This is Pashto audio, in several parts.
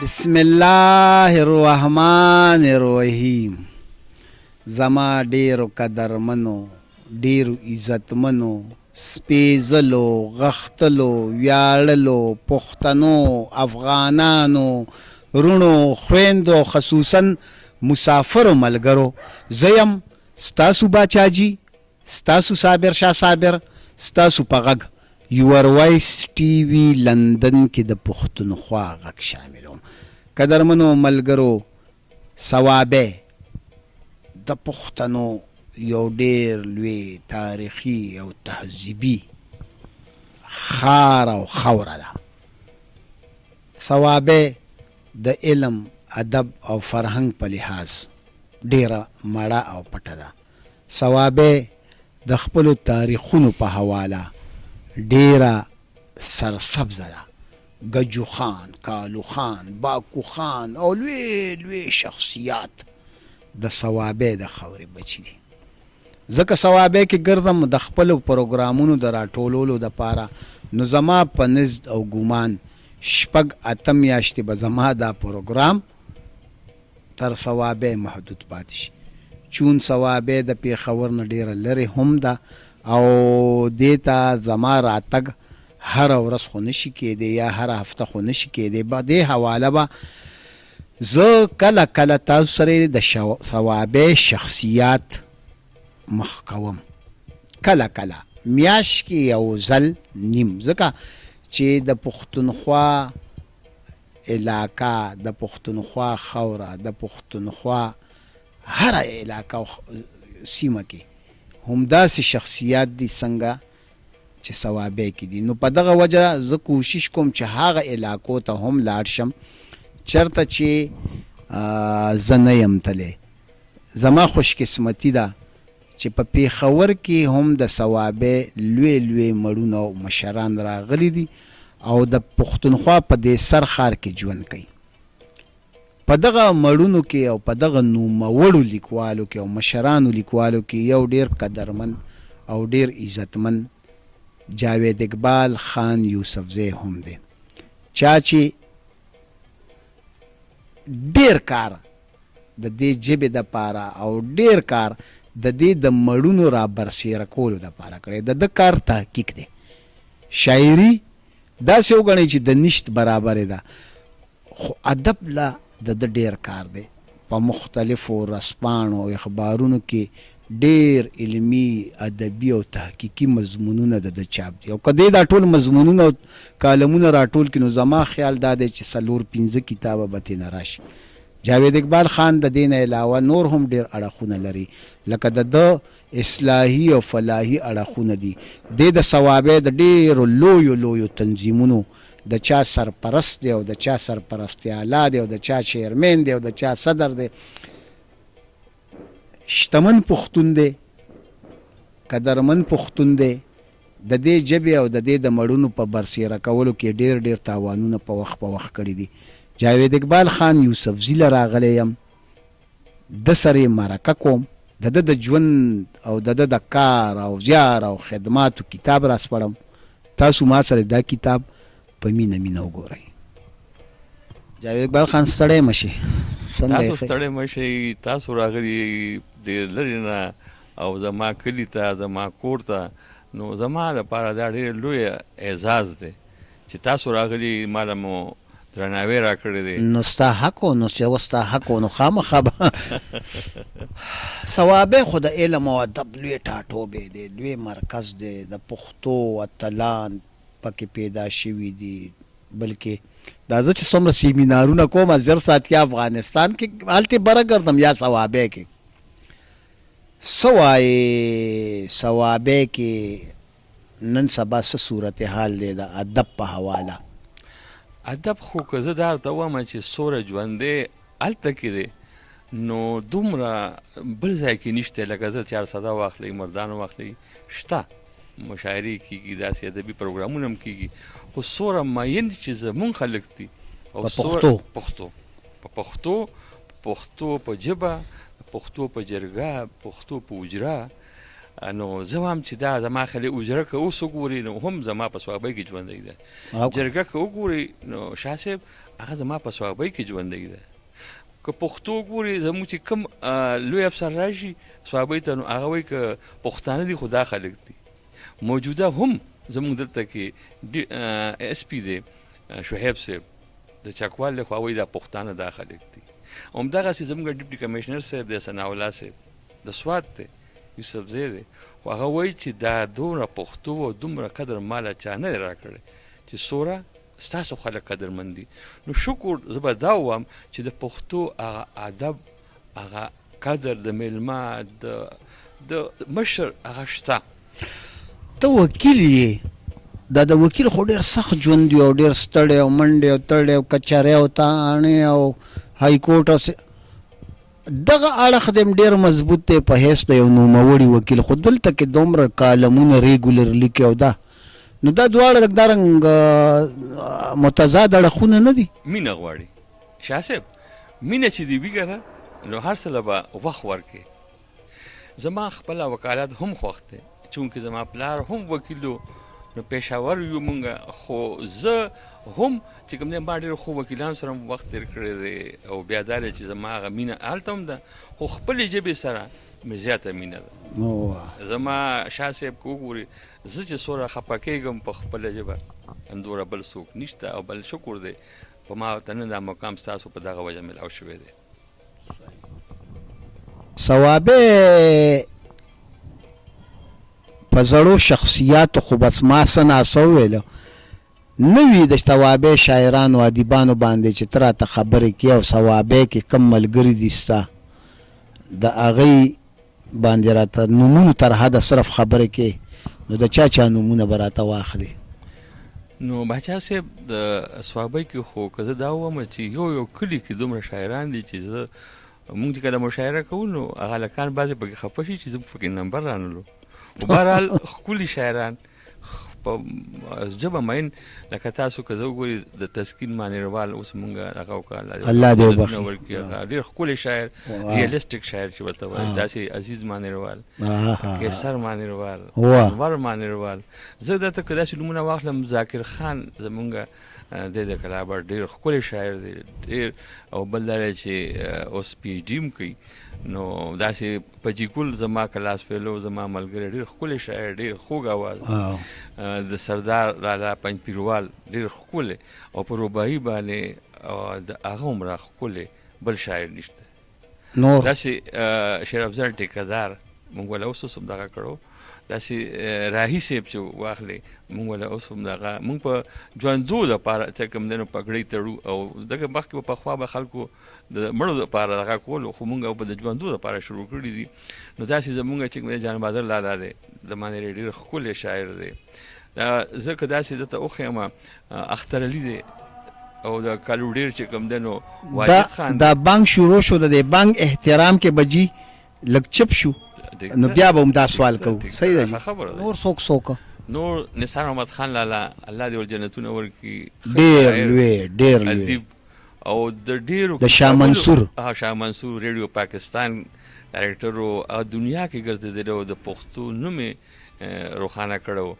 بسم الله الرحمن الرحیم. زما ډیرو قدرمنو، ډیرو عزتمنو، سپیزلو، غختلو، ویاړلو پښتنو، افغانانو، رونو، خویندو، خصوصا مسافرو ملګرو، زیم ستاسو باچاجي، ستاسو صابر شاه صابر، ستاسو په غږ یور وایس ټي وي لندن کې د پښتونخوا غږ شاملوم. قدرمنو ملګرو، صوابه د پښتنو یو ډیر لوی تاریخي او تهذیبي خار او خوره ده. صوابه د علم، ادب او فرهنګ په لحاظ ډیره مړه او پټه ده. صوابه د خپلو تاریخونو په حواله ډیره سرسبزه ده. گجو خان، کالو خان، باکو خان او لوی لوی شخصیات د صوابه د خورې بچي دي. ځکه صوابه کې ګرځم د خپلو پروګرامونو د راټولولو دپاره، نو زما په نزد او ګومان 6-8 میاشتې به زما دا پروګرام تر صوابه محدود پاتې شي، چون صوابه د پیښور نه ډیره لرې هم ده او دې ته زما راتګ هر ورځ خو نشي کېدی یا هر هفته خو نشي کېدی. به دې حواله به زه کله کله تاسو سره د صوابه شخصیات مخ کوم، کله کله میاشت کې یو ځل نیم، ځکه چې د پښتونخوا علاقه، د پښتونخوا خوره، د پښتونخوا هر علاقه سیمه کې همداسې شخصیات دي څنګه چې صوابه کې دي. نو په دغه وجه زه کوشش کوم چې هغه علاقو ته هم لاړ شم چرته چې زه نه یم تللی. زما خوش قسمتي ده چې په پیښور کې هم د صوابه لوی لوی مړونه او مشران راغلي دي او د پښتونخوا په دې سر ښار کې ژوند کوي. په دغه مړونو کې او په دغه نوموړو لیکوالو کې او مشرانو لیکوالو کې یو ډیر قدرمن او ډیر عزتمن جاوید اقبال خان یوسفزی هم دی، چا چې ډیر کار د دې ژبې دپاره او ډیر کار د دې د مړونو را برسېره کولو دپاره کړی. د کار تحقیق دی. شاعري داسې وګڼئ چې د نشت برابرې ده، خو ادب لا د ډیر کار دی. په مختلفو رسپاڼو او اخبارونو کې ډیر علمي، ادبي او تحقیقي مضمونونه د چاپ دي. او که دا ټول مضمونونه او کالمونه راټول کړي، نو زما خیال دا دی چې 4-5 کتابه به ترېنه راشي. جاوید اقبال خان د دې نه علاوه نور هم ډیر اړخونه لري، لکه د اصلاحي او فلاحي اړخونه دي. د صوابه د ډیرو لویو لویو تنظیمونو د چا سرپرست دی او د چا سرپرستیاله دی او د چا چیرمن دی او د چا صدر دی. شتمن پښتون دی، قدرمن پښتون دی. د دې ژبې او د دې د مړونو په برسېره کولو کې ډیر ډیر تاوانونه په وخت کړي دي. جاوید اقبال خان یوسفزي له راغلی یم، د سره مرکه کوم، د د ژوند او د کار او زیار او خدماتو کتاب راسپړم. تاسو ما سره دا کتاب په مینه مینه وګورئ. جاوید اقبال خان ستړی مشي. تاسو ستړی مشي، تاسو راغلي ډېر لرې نه او زما کلي ته، زما کور ته، نو زما لپاره دا ډېر لوی اعزاز دی چې تاسو راغلي، ماله مو درناوی راکړی دی. نو ستا حق و، نو چې ستا حق و، نو خامخا به صوابه خو د علم او ادب لوی ټاټوبی دی، لوی مرکز دی. د پښتو اتلان پکې پیدا شوي دي. بلکې دا زه چې څومره سیمینارونه کوم، زر ساعت کې افغانستان کې هلته بره ګرځم یا صوابه کې. څه وایې صوابه کې نن سبا څه صورتحال دی د ادب په حواله؟ ادب خو که زه دا ورته ووایم چې څومره ژوندی هلته کې دی، نو دومره بل ځای کې نشته. لکه زه 400 واخلئ، مردان واخلئ، شته مشاعرې کېږي، داسې ادبي پروګرامونه هم کېږي، خو څومره مین چې زمونږ خلک دي او په پښتو په ژبه، پښتو په جرګه، پښتو په اجرا، نو زه وایم چې دا زما خلې اجره که اوس وګوري نو هم زما په صوابۍ کې ژوندی ده جرګه که وګوري نو شاه صاحب هغه زما په صوابۍ کې ژوندی ده که پښتو ګوري زموږ چې کوم لوی افسر راشي صوابۍ ته نو هغه وایي که پښتانه دي خو دا خلک دي موجوده هم زموږ دلته کې اس پي دی شعیب صاحب د چکوال له خوا وایي دا پښتانه دا خلک دي همدغسې زموږ ډیپټي کمیشنر صاحب دی ثناءالله صاحب د سوات دی یوسف زی دی خو هغه وایي چې دا دومره پښتو او دومره قدر ماله چا نه دی راکړی چې څومره ستاسو خلک قدرمند دي نو شکر زه به دا ووایم چې د پښتو هغه ادب هغه قدر د میلمه د مشر هغه شته ته وکیل یې دا د وکیل خو ډېر سخت ژوند دی او ډېر ستړی او منډې او تړې او کچارې او تاڼې او های کورټ او دغه اړخ دې ډېر مضبوط دی په حیث د یو نوموړي وکیل خو دلته کې دومره کالمونه ریګولرلی کې او دا نو دا دواړه دغرنګ متضاد اړخونه نه دي مینه غواړي شاه صاحب مینه چې دی وي کنه نو هر څه له به وخت ورکړي زما خپله وکالت هم خوښ دی چونکې زما پلار هم وکیل نو پېښور یو مونږ خو زه هم چې کوم دی ما ډېر خو وکیلانو سره وخت تېر کړی دی او بیا دا دی چې زما هغه مینه هلته هم ده خو خپلې ژبې سره مې زیاته مینه ده زما شاه صاحب که وګوري زه چې څومره خفه کېږم په خپله ژبه همدومره بل څوک نشته او بل شکر دی په ما ته نه دا مقام ستاسو په دغه وجه میلاو شوی دی صوابې په زړو شخصیاتو خو بس ما څه ناسه وویله نه وي د صوابې شاعرانو ادیبانو باندې چې ته راته خبرې کړې او صوابې کې کم ملګري دي ستا د هغوی باندې راته نومونو تر حده صرف خبرې کې نو د چا نومونه به راته واخلي نو باچا صاحب د صوابۍ کې خو که زه دا ووایم چې یو کلي کې دومره شاعران دي چې زه مونږ چې کله مشاعره کوو نو هغه هلکان بعضې پکې خفه شي چې زه پکې نمبر رانلو خو بهرحال ښکلي شاعران په ژبه مین لکه تاسو که زه وګورئ د تسکین مانیروال اوس مونږ هغه وکړه الله دې وبخښي هغه ډېر ښکلی شاعر ریالسټک شاعر چې ورته وایي داسې عزیز مانیروال کیسر مانیروال انور مانیروال زه درته که داسې نومونه واخلم ذاکر خان زمونږ دی د کلابر ډېر ښکلی شاعر دی ډېر او بل دا دی چې اوس پی ایچ ډي هم کوي نو داسې پجیکول زما کلاس فیلو زما ملګری ډېر ښکلی شاعر ډېر خوږ اواز د سردار لالا پنجپیروال ډېر ښکلی او په رباعي باندې د هغه هم را ښکلی بل شاعر نشته داسې شیر افضل ټیکهدار مونږ وله اوس هم دغه کړو داسې راهي صاحب چې واخلې مونږ وله اوس هم دغه مونږ په ژوندو دپاره چې کوم دی نو پګړۍ تړو او دغه مخکې به پخوا به خلکو د مړو دپاره دغه کولو خو مونږ به د ژوندو دپاره شروع کړي دي نو داسې زمونږ چې کوم دی جان بهادر لالا دی زمانې ډېر ښکلی شاعر دی زه که داسې درته وښیم اختر علي دی او د کالو ډېر چې کوم دی نو واجد خان دا بانک شروع شو د دې بانک احترام کې بجي لږ چپ شو نو بیا به هم دا سوال کوو صحیح ده نور څوک نور نثار محمد خان لالا الله دې ور جنتونه ورکړي ډېر لوی ادیب او د ډېرو د شاه منصور ریډیو پاکستان ډایرکټر او دنیا کې ګرځېدلی او د پښتو نوم یې روښانه کړی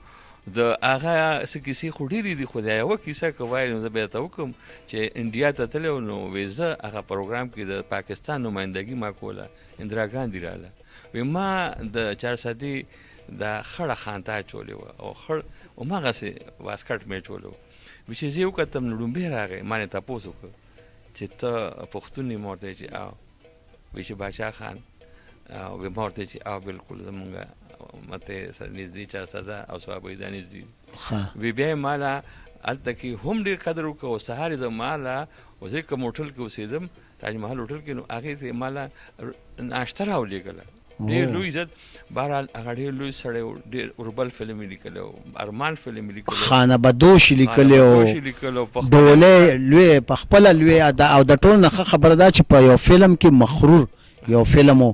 د هغه څه کیسې خو ډېرې دي خو دا یوه کیسه که وایي نو زه به درته وکړم چې انډیا ته تللی نو وایي زه هغه پروګرام کې د پاکستان نمایندګي ما کوله اندرا ګاندي راله وایي ما د چارسدي دا خړه خانته اچولې وه او خړ هماغسې واسکټ مې اچولی و وایي چې زه یې وکتم نو ډومبې راغی ما نه تپوس وکړ چې ته پښتون یې ما ورته چې او وایي چې باچا خان او وایي ما ورته چې او بلکل زمونږ مته سره نږدې چارسده او صوابۍ دا نږدې وی بیا یې ماله هلته کې هم ډېر قدر وکړه او سهار یې زه ماله او زه کوم هوټل کې اوسېدم تاج محل هوټل کې نو هغې ته یې ماله ناشته راولېږله ډېر لوی عزت بهرحال هغه ډېر لوی سړی و ډېر اوربل فلم یې لیکلی و ارمان فلم یې لیکلی خانه بدوش لیکلی و ډولۍ لوی په خپله لوی او د ټول نه ښه خبره ده چې په یو فلم کې مخرور یو فلم و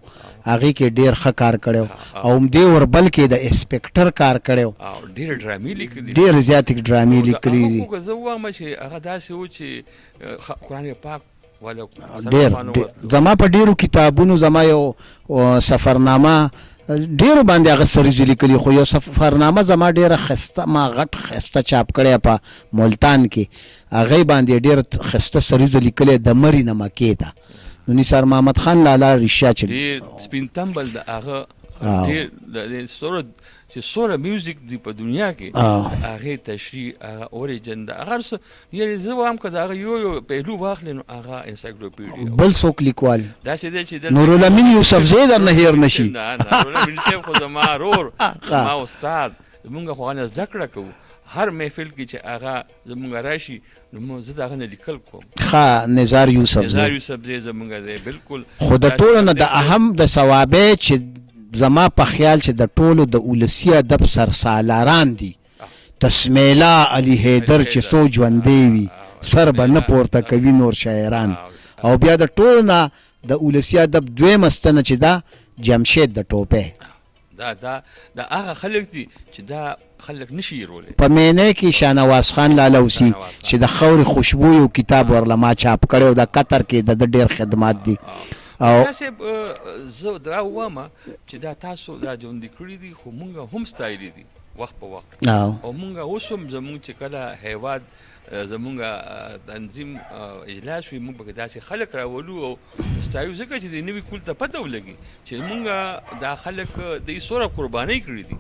هغې کې ډېر ښه کار کړی او همدې وربل کې د انسپکټر کار کړی و ډېرې ډرامې لیکلي ډېرې زیاتې ډرامې لیکلي دي خو که زه ووایم چې هغه داسې و چې قرآن پاک ډېر زما په ډېرو کتابونو زما یو سفرنامه ډیرو باندې هغه سریزې لیکلي خو یو سفرنامه زما ډیره ښایسته ما غټ ښایسته چاپ کړی په ملتان کې هغې باندې ډېره ښایسته سریزه لیکلې د مري نه مکې ته نو نثار محمد خان لالا ریشا چې ډېر سپین تمبل د هغه ډېر د چې سوره میوزیک دی په دنیا کې هغې تشریح هغه اوریجن د هغه څه یعنې زه وایم که د هغه یو پهلو واخلې نو هغه انسایکلوپیډیا بل څوک لیکوال داسې دی چې نورالامین یوسفزی در نه هیر نشي نه نورالامین صاحب خو زما ورور زما استاد زمونږ خو هغه نه زده کړه کوو هر محفل کې چې هغه زمونږ راشي نو زه د هغه نه لیکل کوم ښه نزار یوسفزی زمونږ دی بالکل خو د ټولو نه د اهم د ثوابې چې زما په خیال چې د ټولو د ولسي ادب سرسالاران دي تسمیلا علی حیدر چې څو ژوندی وي سر به نه پورته کوي نور شاعران او بیا د ټولو نه د ولسي ادب دویمه ستنه چې دا جمشید د ټوپۍ دا هغه خلک دي چې دا خلک نشي هیرولی په مینه کې شاهنواز خان لالاوسي چې د خاورې خوشبو یو کتاب ورله ما چاپ کړی او د قطر کې د ډېر خدمات دي او زه دا وایم چې دا تاسو را ژوندي کړي دي خو مونږ هم ستایلي دي وخت په وخت او مونږ اوس هم زمونږ چې کله هیواد زمونږ تنظیم اجلاس وي مونږ پکې داسې خلک راولو او ستایو ځکه چې د نوي کول ته پته ولګي چې مونږ دا خلک د سوره قربانۍ کړي دي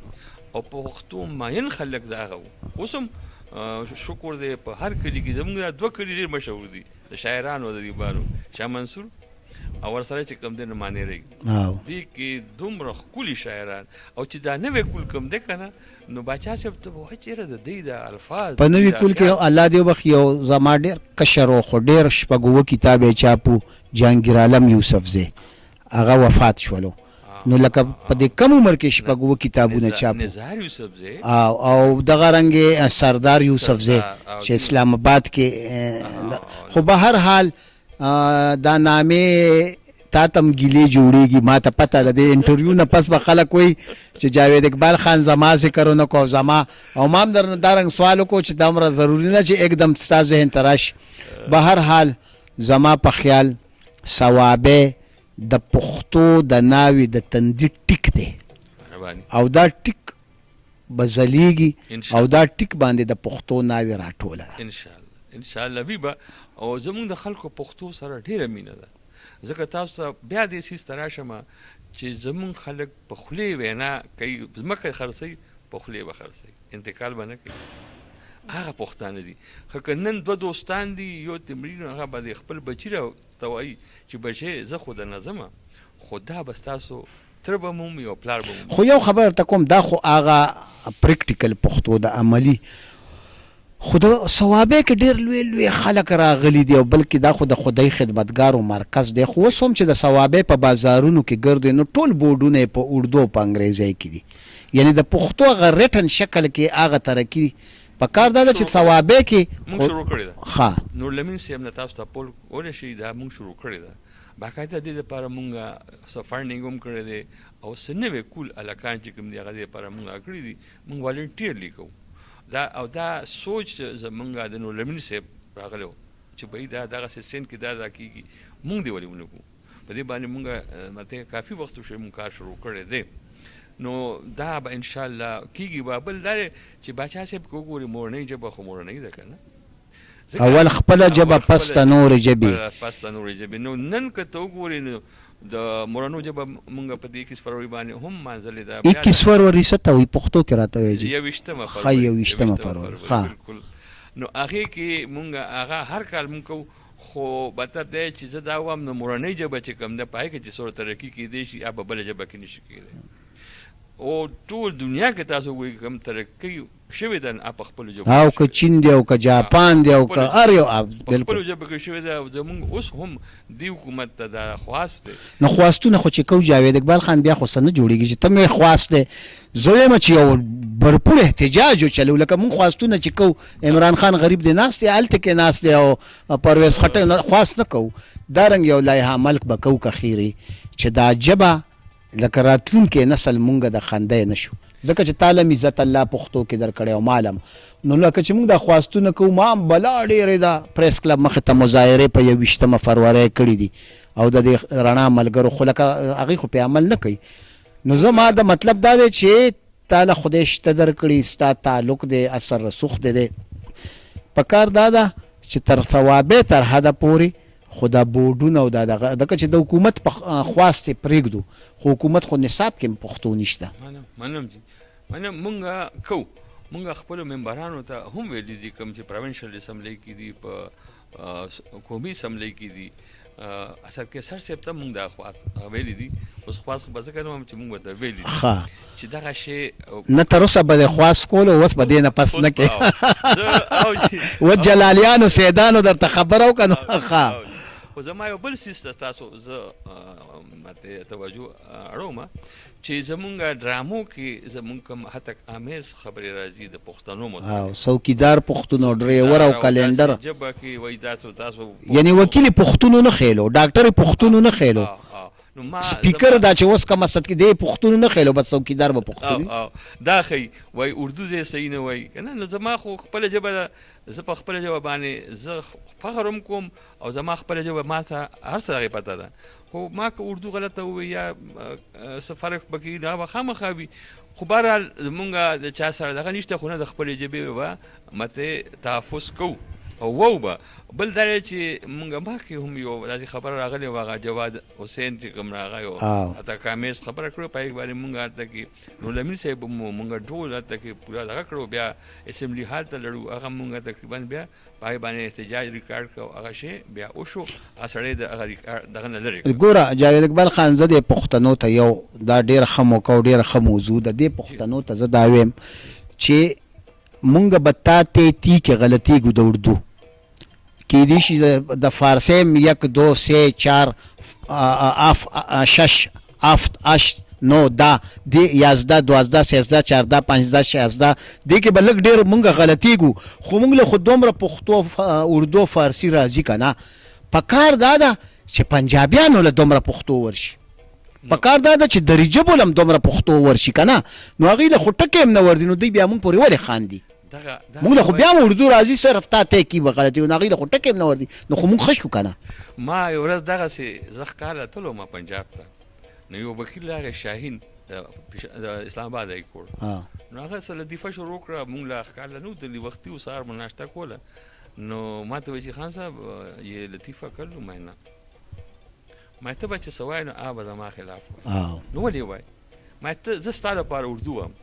او په پښتو ماین خلک دا هغه اوس هم شکر دی په هر کلي کې زمونږ دوه کلي ډېر مشهور دي د شاعرانو د دیبارو شاه منصور او ورسره چې کوم دی نو مانیری دې کې دومره ښکلي شاعران او چې دا نوی کول کوم دی که نه نو باچا صاحب ته به وایي چېرې د دوی د الفاظ په نوي کول کې الله دې وبخښي یو زما ډېر کشر و خو ډېر شپږ اووه کتاب یې چاپو جهانګیر عالم یوسفزی هغه وفات شولو نو لکه په دې کم عمر کې شپږ اووه کتابونه چاپو نزار یوسفزی او دغه رنګې سردار یوسفزی چې اسلام آباد کې خو به هر حال دا نامې تا تم ګیلې جوړېږي ما ته پته ده د انټرویو نه پس به خلک وایي چې جاوید اقبال خان زما ذکر ونه کو زما او ما هم درنه دا رنګ سوال وکړو چې دومره ضروري نه چې एकदम ستا ذهن ته راشي به هر حال زما په خیال ثوابې د پښتو د ناوې د تندي ټیک دی او دا ټیک به ځلیږي او دا ټیک باندې د پښتو ناوې راټوله انشاءالله وي به او زمونږ د خلکو پښتو سره ډېره مینه ده ځکه تاسو ته بیا دې سیز ته راشم چې زمونږ خلک په خولې وینا کوي ځمکه خرڅوي په خولې به خرڅوي انتقال به نه کوي هغه پښتانه دي خو که نن دوه دوستان دي یو تمرین هغه به د خپل بچي راته وایي چې بچی زه خو د نظمه خو دا به ستاسو تره به مومي او پلار به مومي خو یو خبر ته کوم دا خو هغه پریکټیکل پښتو د عملي خو د ثوابې کې ډېر لوی لوی خلک راغلي دي او بلکې دا خو د خدای خدمتګارو مرکز دی خو اوس هم چې د ثوابې په بازارونو کې ګرځي نو ټول بورډونه یې په اردو او په انګریزۍ کې دي یعنی د پښتو هغه ریټن شکل کې هغه ترقي په کار دا ده چې ثوابې کې مونږ شروع کړې ده ښه نورالامین صاحب نه تاسو ته پول کولی شي دا مونږ شروع کړې ده باقاعده دې دپاره مونږ څه فنډینګ هم کړی دی او څه نوی کول هلکان چې کوم دي هغه دې دپاره مونږ کړي دي مونږ والنټیرلی کوو دا سوچ زمونږ د نورالامین صاحب راغلی و چې بهی دا دغسې سین کې دا کېږي مونږ دې ولې ونه کړو په دې باندې مونږ ماته کافي وخت وشوی مونږ کار شروع کړی دی نو دا به انشاءالله کېږي به بل دا دی چې باچا صاحب که وګورې مورنۍ ژبه خو مورنۍ ده که نه اول خپله ژبه پس د نورې ژبې پس د نورې ژبې نو نن که ته وګورې نو د مورنو ژبه مونږ په دې 21 فروری باندې هم مانځلې ده 21 فروری څه ته وایي پښتو کې راته وایي 21 فروری بالکل نو هغې کې مونږ هغه هر کال مونږ کوو خو مطلب دی چې زه دا وایم نو مورنۍ ژبه چې کوم ده په هغې کې چې څومره ترقي کېدی شي هغه په بله ژبه کې نشي کېدی او ټول دنیا کې تاسو وګورئ کوم ترقي شوې ده په خپلو ژبو او که چین دی او که جاپان دی او که هر یو په خپلو ژبو کې شوې ده او زمونږ اوس هم دې حکومت ته دا خواست دی نو خواستونه خو چې کوو جاوید اقبال خان بیا خو څه نه جوړېږي چې ته مې خواست دی زه وایم چې یو برپور احتجاج وچلو لکه مونږ خواستونه چې کوو عمران خان غریب دی ناست دی هلته کې ناست دی او پرویز خټک خواست نه کوو دا رنګ یو لایحه ملک به کوو که خیرې چې دا ژبه لکه راتلونکی نسل مونږ د خندی نه شو ځکه چې تا لم عزت الله پښتو کې درکړی او مالم نو لکه چې مونږ دا خواستونه کوو ما هم بلا ډېرې د پریس کلب مخې ته مظاهرې په 21 فروری کړي دي او د دې رڼا ملګرو خو لکه هغوی خو پې عمل نه کوي نو زما د مطلب دا دی چې تعالی خدای شته درکړي ستا تعلق دی اثر رسوخ دی په کار دا ده چې تر ثوابې تر حده پورې خو دا بورډونه او دا دغه چې د حکومت په خواستې پرېږدو خو حکومت خو نصاب کې پښتو نشته منم جي منم مونږ خپلو ممبرانو ته هم ویلي دي کوم چې پروینشل اسمبلی کې دي په قومي اسمبلی کې دي اصل کې سر صاحب ته مونږ دا خواست ویلي دي اوس خواست خو به زه کوم چې مونږ ورته ویلي دي چې دغه شی نه تر اوسه به د خواست کولو اوس به دې نه پس نه کې و جلالیانو سیدانو درته خبره وکړه ښه خو زما یو بل څیز ته تاسو زه ماته توجه اړوم چې زمونږ ډرامو کې زمونږ کوم هتک امیز خبرې راځي د پښتنو متعلق څوکیدار پښتون او ډریور او کلندر جبه کې وایي تاسو یعنی وکیل پښتون نه خېلو ډاکټر پښتون نه خېلو سپیکر دا چې اوس کوم مقصد کې دی پښتون نه خېلو بس څوکیدار به پښتون دا خی وای اردو دې صحیح نه وای کنه نو زما خو خپل جبه زه په خپل جواب باندې زه فخر کوم او زما خپل جواب ما ته هر څه پته ده خو ما که اردو غلطه وي یا څه فرق پکې دا به خامخا وي خو بهرحال زمونږ د چا سره دغه نشته خو نه د خپلې ژبې به مته تحفظ کوو او وو به بل دا چې مونږ مخکې هم یو داسې خبره راغلې وه هغه جواد حسین چې کوم راغی او هلته کامیز خبره کړې په هغې باندې مونږ هلته کې نور لمین صاحب مو مونږ ټول هلته کې پوره دغه کړو بیا اسمبلي هال ته لړو هغه مونږ تقریبا بیا په هغې باندې احتجاج ریکارډ کړو هغه شی بیا وشو هغه سړی د هغه دغه نه لرې ګوره جاوید اقبال خان زه د پښتنو ته یو دا ډېر ښه موقع او ډېر ښه موضوع ده دې پښتنو ته زه دا ویم چې مونږ به تا تی کې غلطیږو د اردو کیدی شي د فارسیم 1 2 3 4 اف 6 افت 8 9 دا دی 11 12 13 14 15 16 دې کې بلک ډېر مونږ غلطیږو خو مونږ له خو دومره پښتو اردو فارسی راځي کنه په کار دا ده چې پنجابیانو له دومره پښتو ورشي په کار دا ده چې دري ژبو له دومره پښتو ورشي کنه نو هغې له خو ټکې هم نه ورځي نو دوی بیا مونږ پورې ولې خاندي مونږ له خو بیا هم اردو راځي صرف تا ته کې به غلطي نو هغې له خو ټکې هم نه ورځي نو خو مونږ ښه شو که نه ما یو ورځ دغسې زه ښکار تلو ما پنجاب ته نو یو وکیل راغی شاهین د اسلام آباد هی کور نو هغه څه لطیفه شروع کړه مونږ له ښکار له نوتلي وختي و سهار مو ناشته کوله نو ما ته وایي چې خان صاحب یې لطیفه کر لو میں نه ما ته به چې څه وایي نو هغه به زما خلاف وایي نو ولې وایي ما ته زه ستا لپاره اردو یم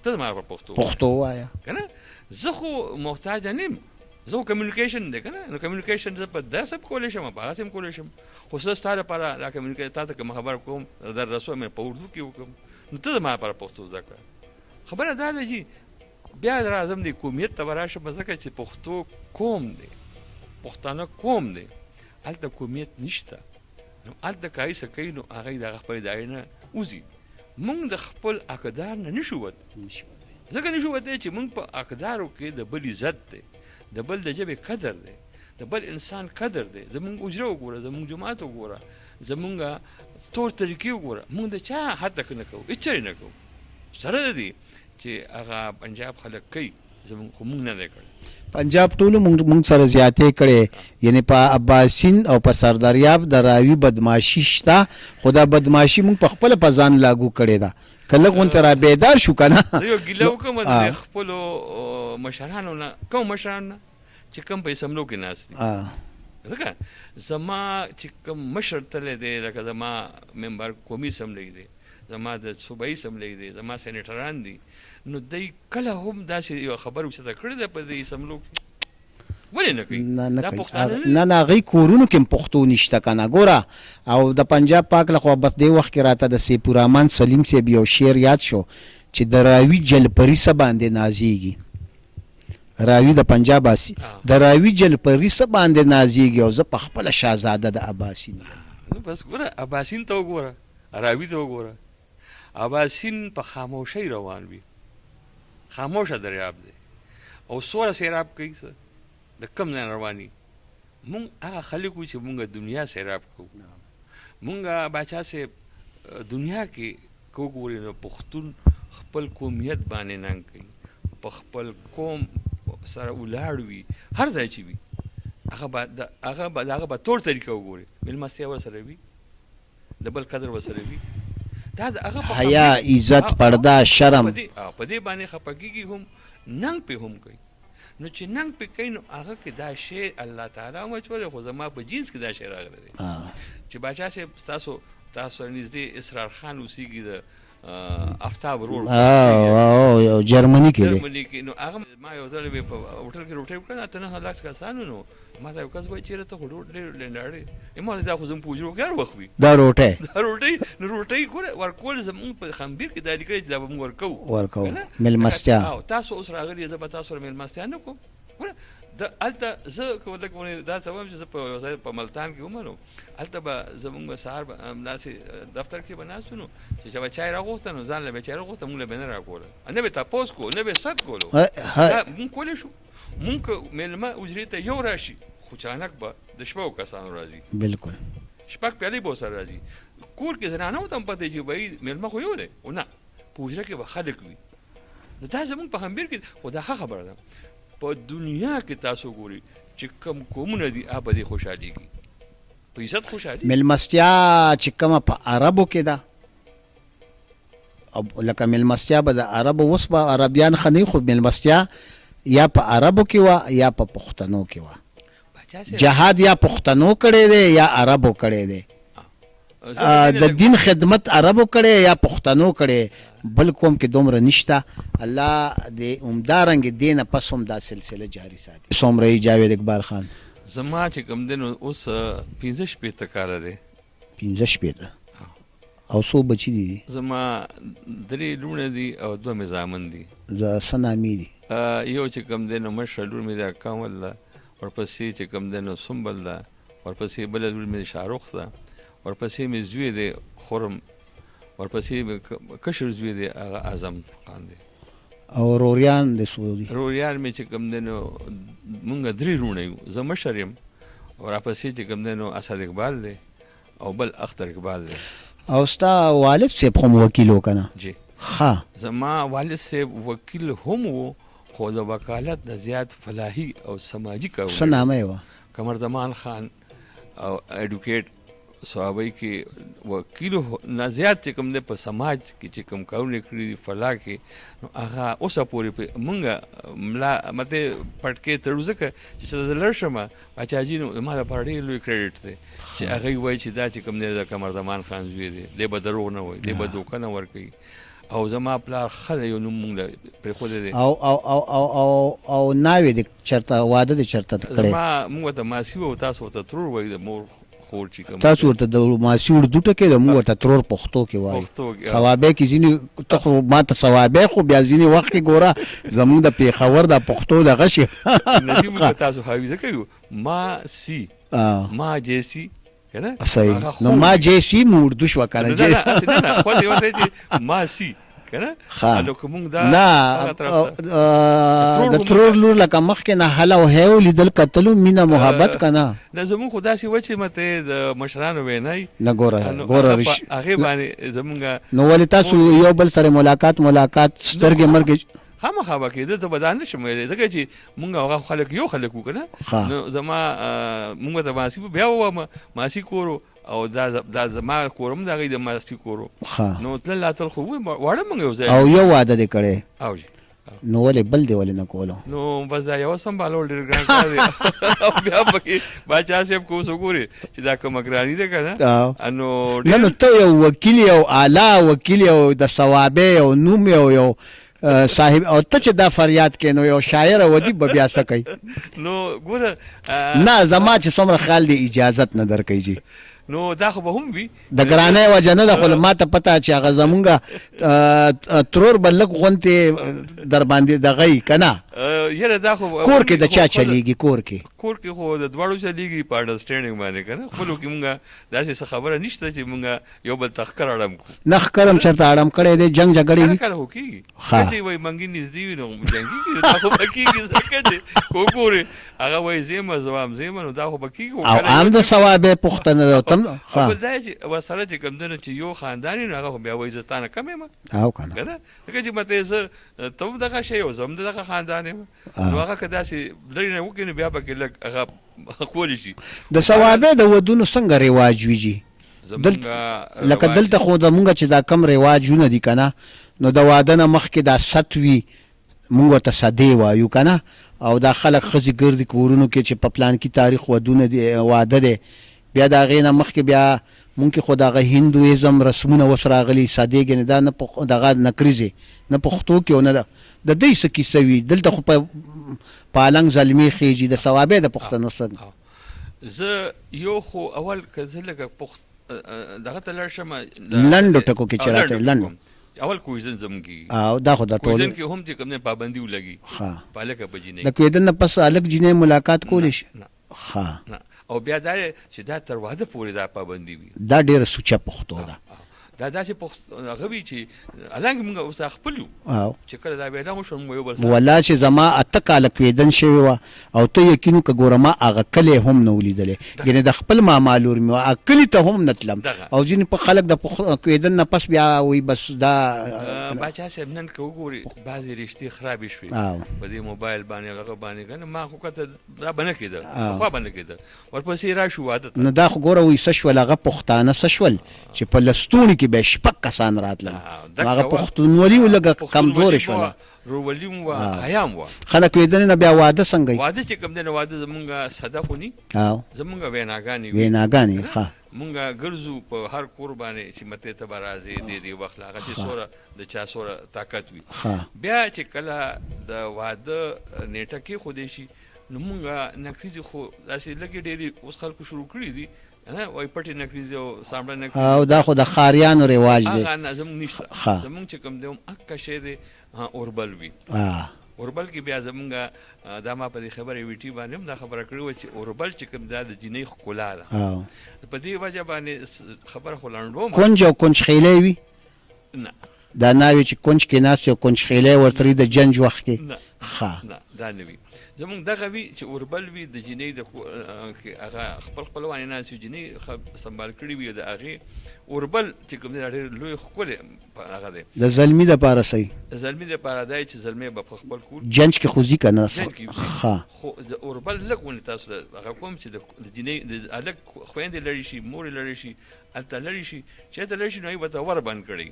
ته زما لپاره پښتو وایه که نه زه خو محتاجه نه یم زه خو کمیونیکیشن دی که نه نو کمیونیکیشن زه په داسې هم کولی شم په هغسې هم کولی شم خو زه ستا لپاره دا کمیونیکیشن تا ته کومه خبره کوم در رسوم په اردو کې وکړم نو ته زما لپاره پښتو زده کړه خبره دا ده چې بیا راځم دی قومیت ته به راشم ځکه چې پښتو قوم دی پښتانه قوم دی هلته قومیت نشته نو هلته که هغې څه کوي نو هغوی د هغه خپلې دایرې نه وځي موږ د خپل اقدار نه نشو وتی ځکه نشو وتی چې موږ په اقدارو کې د بل عزت دی د بل د ژبې قدر دی د بل انسان قدر دی زمونږ اجره وګوره زمونږ جماعت وګوره زمونږ طور طریقې وګوره موږ د چا حد نه کوو هېڅ چرې نه کوو سره د دې چې هغه پنجاب خلک کوي زمونږ خو موږ نه دی کړی پنجاب ټولو موږ سره زیاتې کړې یعنی په اباسین او په سردریاب د راوي بدماشي شته خو دا بدماشي موږ په خپله په ځان لاګو کړې ده که لږ غونته را بیدار شو که نه زه یو ګیله وکړم د خپلو مشرانو نه کوم مشرانو نه چې کوم په اسمبلو کې ناست دي ځکه زما چې کوم مشر تللی دی لکه زما ممبر قومي اسمبلی دی زما د صوبایي اسمبلی دی زما سینیټران دي نو دی کله هم داسې یو خبر اوچته کړې ده په دې اسمبلو کې ولې نه کوي دا پښتانه نه نه هغوی کورونو کې هم پښتو نشته که نه ګوره او د پنجاب پاک لخوا بس دې وخت کې راته د سیف الرحمن سلیم صاحب یو شعر یاد شو چې د راوي جلپري څه باندې نازیږي راوي د پنجاب آسی د راوي جلپري څه باندې نازیږي او زه په خپله شهزاده د اباسین نو بس ګوره اباسین ته وګوره راوي ته وګوره اباسین په خاموشۍ روان وي خاموشه دریاب دی او سوره سیراب کوي څه د کم ځای رواني مونږ هغه خلک وو چې مونږ دنیا سیراب کوو مونږ باچا صاحب دنیا کې که وګورې نو پښتون خپل قومیت باندې ننګ کوي په خپل قوم سره ولاړ وي هر ځای چې وي هغه به طور طریقه وګورې مېلمستیا ورسره وي د بل قدر ورسره وي دا د هغه په حیا، خبرې- عزت، او- پرده، او- شرم. په دې باندې خفه کېږي هم، ننګ پې هم کوي. نو چې ننګ پې کوي نو هغه کې دا شی الله تعالی مچولی، خو زما په جنس کې دا شی راغلی دی چې باچا صاحب تاسو سره نږدې اسرار خان اوسېږي د آفتاب روډ او جرمني کې دی. جرمني کې. نو هغه ما یو ځل په هوټل کې روټۍ وکړه، اته نه لاس کسانو. نو ما ته یو کس وایي چېرې ته خو ډېر لنډاړې. ما ته دا خو زموږ په حجرو کې هر وخت وي دا روټۍ دا روټۍ. نو روټۍ ګوره ورکول زموږ په خمبیر کې دا لیکلي چې دا به موږ ورکوو که نه؟ میلمستیا. او تاسو اوس راغلي، زه به تاسو سره میلمستیا نه کوم. ګوره هلته زه که لږ دا څه وایم چې زه په یو ځای په ملتان کې وم، نو هلته به زموږ به سهار به همداسې دفتر کې به ناست وو، نو چې چا به چای راغوښته نو ځان له به چای راغوښته، مونږ له به نه راکوله، نه به تپوس کوو، نه به صد کولو. دا مونږ کولی شو. مونږ که میلمه حجرې ته یو راشي، خو چانک به د شپږو کسانو راځي، بالکل شپږ پیالې به ورسره راځي. کور کې زنانه وو ته هم پته چې بهی میلمه خو یو دی، خو نه په حجره کې به خلک وي. نو دا زمونږ په خمبیر کې، خو دا ښه خبره ده. په دنیا کې تاسو ګوري چې کوم قومونه دي هغه به دې خوشحالېږي، په عزت خوشحالېږي. میلمستیا چې کومه په عربو کې ده، لکه میلمستیا به د عربو، اوس به عربیان ښه نه وي، خو میلمستیا یا په عربو کې وه یا په پښتنو کې وه. جهاد یا پښتنو کړی دی یا عربو کړی دی. د دین خدمت عربو کړی یا پښتنو کړی، بل قوم کې دومره نشته. الله دې همدارنګې دې نه پس هم دا سلسله جاري ساتي. څومره یې جاوید اقبال خان؟ زما چې کوم دی نو اوس 15 شپېته کاله دی. 15 شپېته. او څو بچي دي؟ زما 3 لوڼې دي او 2 مې زامن دي. څه نامې دي؟ یو چې کوم دی نو مشره لور مې ده کامل ده، ورپسې چې کوم دی نو سنبل ده، ورپسې بله لور مې شاهرخ ده، ورپسې مې زوی دی خرم، ورپسې کشر زوی دی هغه اعظم خان دی. او روریان د څو دي؟ روریان مې چې کوم دی نو مونږ 3 لوڼې یو، زه مشر یم، ورپسې چې کوم دی نو اسد اقبال دی او بل اختر اقبال دی. او ستا والد صاحب هم وکیل و که نه؟ جی ښه. زما والد صاحب وکیل هم و، خو د وکالت نه زیات فلاحي او سماجي کارونه. څه نامه یې وه؟ قمر زمان خان او ایډوکیټ صحابه کې وکیل نه زیات چې کوم دی په سماج کې چې کوم کارونه کړي دي فلاح کې، نو هغه اوسه پورې په مونږ ملا مته پټکې تړو، ځکه چې زه لړ شم باچاجي نو ما دپاره ډېر لوی کریډټ دی چې هغوی وایي چې دا چې کوم دی د قمر زمان خان زوی دی، دی به دروغ نه وایي، دی به دوکه نه ورکوي. او زما پلار ښه دی، یو نوم مونږ له پرېښودی دی. او ناوې دې چېرته واده دې چېرته کړی؟ زما مونږ ورته ماسي وو، تاسو ورته ترور وایي، د مور خور چې کوم تاسو ورته د ماسي اردو ټکې د موږ ورته ترور پښتو کې وایي. ثوابې کې ځینې ته خو ما ته ثوابې، خو بیا ځینې وخت کې ګوره زموږ د پېښور د پښتو دغه شي. نجیب موږ تاسو حاویزه کوي ما سی ما جیسی که نه صحیح. نو ما جیسی مو اردو شوه که نه؟ نه خو دې ورته چې ما سی که نه نو که مونږ دا نه د ترور لور لکه مخکې نه هله او هیو لیدل کتلو مینه محبت که نه؟ نه زمونږ خو داسې وه چې مته د مشرانو وینای نه ګوره هغې باندې زمونږ نو ولې تاسو یو بل سره ملاقات سترګې مرګې خامخا به کېده، ته به دا نه شم ویلی، ځکه چې مونږ هغه خلک یو خلک وو که نه. نو زما مونږ ته ماسي بیا ووم ماسي کورو، او دا زما کورم د هغې د ماسي کورو. نو تلل راتل خو واړه مونږ یو ځای. او یو واده دې کړی؟ او جي. نو ولې بل دې ولې نه کولو؟ نو بس دا یو سمبالول ډېر ګران کار دی. او بیا پکې باچا صاحب که اوس وګورې چې دا کومه ګراني ده که نه، نو نه ته یو وکیل یو اعلی وکیل یو د ثوابې یو نوم یو صاحب، او ته چې دا فریاد کې نو یو شاعر او ادیب به بیا څه کوي؟ نو ګوره نه زما چې څومره خیال دی اجازت نه درکوي جي. نو دا خو به هم وي د ګرانۍ وجه نه ده، خو ما ته پته چې هغه زمونږ ترور به لږ غونتې در باندې دغه یي که نه؟ یاره دا خو کور کې د چا چلیږي؟ کور کې خو د دواړو چلیږي په انډرسټینډینګ باندې که نه. خپلو کې مونږ داسې څه خبره نشته چې مونږ یو بل ته ښکر اړم کړو. نه ښکر هم چېرته اړم کړی دی، جنګ جګړې وي کله خو کېږي چې وایي منګي نږدې وي نو جنګېږي، دا خو به کېږي ځکه چې وګورې هغه وایي زیمه زوام زیمه، نو دا خو به کېږي. او عام د ثوابې پوښتنه ده. او بل دا چې ورسره چې کوم دی نو چې یو خاندان وي نو هغه خو بیا وایي زه تا نه کم یم او که نه، ځکه چې مته زه ته هم دغه شی او زه هم د دغه خاندان یم، نو هغه که داسې لرې نه وکړي نو بیا پکې لږ هغه کولی شي. د ثوابې د ودونو څنګه رواج وي جي؟ زمونږ لکه دلته خو زمونږ چې دا کم رواجونه دي که نه نو د واده نه مخکې دا ست وي مونږ ورته سدې وایو که نه او دا خلک ښځې ګرځي کورونو کې چې په پلانکي تاریخ ودونه دي واده دی بیا د هغې نه مخکې بیا ممکن خو دغه هندویزم رسمونه اوس راغلي سادې ګنې دا نه دغه نکریزې نه پښتو کې او نه د دوی څه کیسه وي دلته خو په پالنګ زلمې خېږي د ثوابې د پښتنو څه زه یو خو اول که زه لږه دغه ته لاړ شم لنډو ټکو کې چې راته لنډو اول کویزن زموږ کېږي او دا خو د ټولو کویزن کې هم چې کوم نه پابندي ولګي په هلکه په جینۍ د کویدن نه پس هلک جینۍ ملاقات کولی شي نه او بیا دا چې دا تر واده پورې دا پابندي وي دا ډېره سوچه پښتو ده دا داسې هغه وي چې حالانکه موږ اوس خپل یو چې کله دا بیا دغه شو موږ یو بل سره والله چې زما اته کاله کویدن شوې وه او ته یقین وکړه ګوره ما هغه کلی هم نه ولیدلی یعنې د خپل ماما لور مې وه کلي ته هم نه تلم او ځینې په خلک د کویدن نه پس بیا وایي بس دا باچا صاحب نن که وګورې بعضې رشتې خرابې شوې په دې موبایل باندې هغه باندې که نه ما خو کته دا به نه کېده پخوا به نه کېده ورپسې راشو واده ته نو دا خو ګوره وایي څه شول هغه پښتانه څه شول چې په لستوڼي کې به شپږ کسان راتلل هغه پښتونولي لږه کمزورې شوله روولي هم وه حیا هم وه خلک ویدنې نه بیا واده څنګه وي واده چې کوم دی نو واده زمونږ سده خو ني زمونږ ویناګانې ویناګانې ښه مونږ ګرځو په هر کور باندې چې متې ته به راځې دې وخت هغه چې څوره د چا څوره طاقت وي بیا چې کله د واده نیټه کېښودی شي نو مونږ نکریزې خو داسې لږې ډېرې اوس خلکو شروع کړي دي وایي پټې نکریزې او سامړه نکریزې او دا خو د ښاریانو رواج دی هغه نه زموږ نشته زموږ چې کوم دی هم اکه شی دی اوربل وي اوربل کې بیا زمونږ دا ما په دې خبره ویټي باندې هم دا خبره کړې وه چې اوربل چې کوم دا د جینۍ ښکلا ده په دې وجه باندې خبره خو لنډوم کونج او کونج خیلی وي نه دا ناوي چې کونج کې ناست یو کونج خیلی ورته د جنج وخت کې نه دا نه وي زمونږ دغه وي چې اوربل وي د جینۍ د هغه خپلوانې ناست وي جینۍ سنبال کړي وي د هغې اوربل چې کوم دی ډېر لوی ښکلی هغه دی د زلمي دپاره صحیح د زلمي دپاره دا چې زلمی به په خپل کور جنج کې خو ځي که نه خو د اوربل لږ ونې تاسو هغه کوم چې د جینۍ د هلک خویندې لرې شي مورې لرې شي هلته لرې شي چې هلته لرې شي نو هغوی به ته ور بند کړی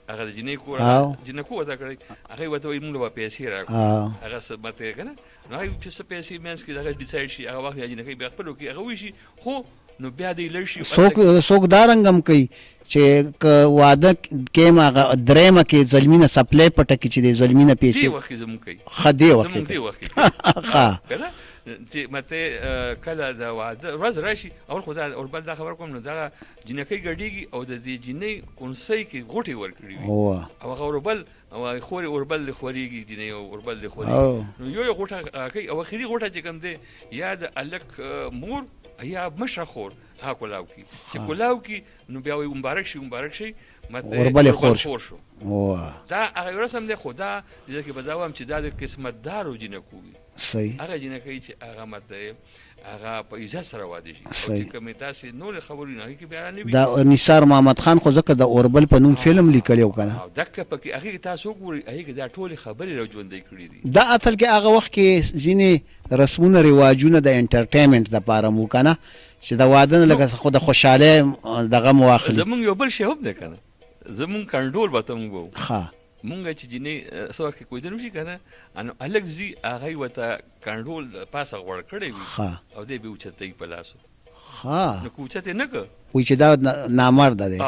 هغه د جینۍ کور جینکو ورته کړی هغوی ورته وایي موږ به پیسې راکړو هغه څه ماته که نه نو هغوی چې څه پیسې منځ کې هغه ډیسایډ شي هغه وخت یا جینکۍ بیا خپل وکړي هغه وشي خو نو بیا دی لړ شي څوک دا رنګ هم کوي چې که واده کیم هغه درېیمه کې زلمي نه سپلی پټه کړي چې د زلمي نه پیسې دې وخت کې زموږ کوي ښه دې وخت زموږ دې وخت کې چې مته کله د واده ورځ راشي اول خو دا اوربل دا خبر کوم نو دا جینکۍ ګډېږي او د دې جینۍ کونسۍ کې غوټې ورکړي وي او هغه اوربل او خورې اوربل دې خورېږي جینۍ او اوربل دې خورېږي نو یو غوټه کوي او اخري غوټه چې کوم دی یا د هلک مور یا مشره خور هغه کلاو کي چې کلاو کي نو بیا وایي مبارک شي اوربل خور شو دا هغه رسم دی خو دا دې کې به دا وایم چې دا د قسمتدارو جینکو وي صحیح هغه جینکۍ چې هغه مته هغه په عزت سره واده شي او چې کومې تاسې نورې خبرې نه هغې کې بیا نه وي دا نثار محمد خان خو ځکه د اوربل په نوم فلم لیکلی و که نه دقه پکې هغې کې تاسو وګورئ هغې کې دا ټولې خبرې راژوندۍ کړي دي دا اصل کې هغه وخت کې ځینې رسمونه رواجونه د انټرټینمنټ دپاره مو که نه چې د واده نه لکه خو د خوشحالۍ دغه مو واخلي زمونږ یو بل شی هم دی که نه زمونږ کنډول به ته مونږ به ښه مونږ چې جینۍ څه وخت کې کویدن وشي که نه نو هلک ځي هغوی ورته کنډول پاسه غوړ کړی وي او دی به اوچتوي په لاسو نو که اوچت یې نه که وایي چې دا نامرده دی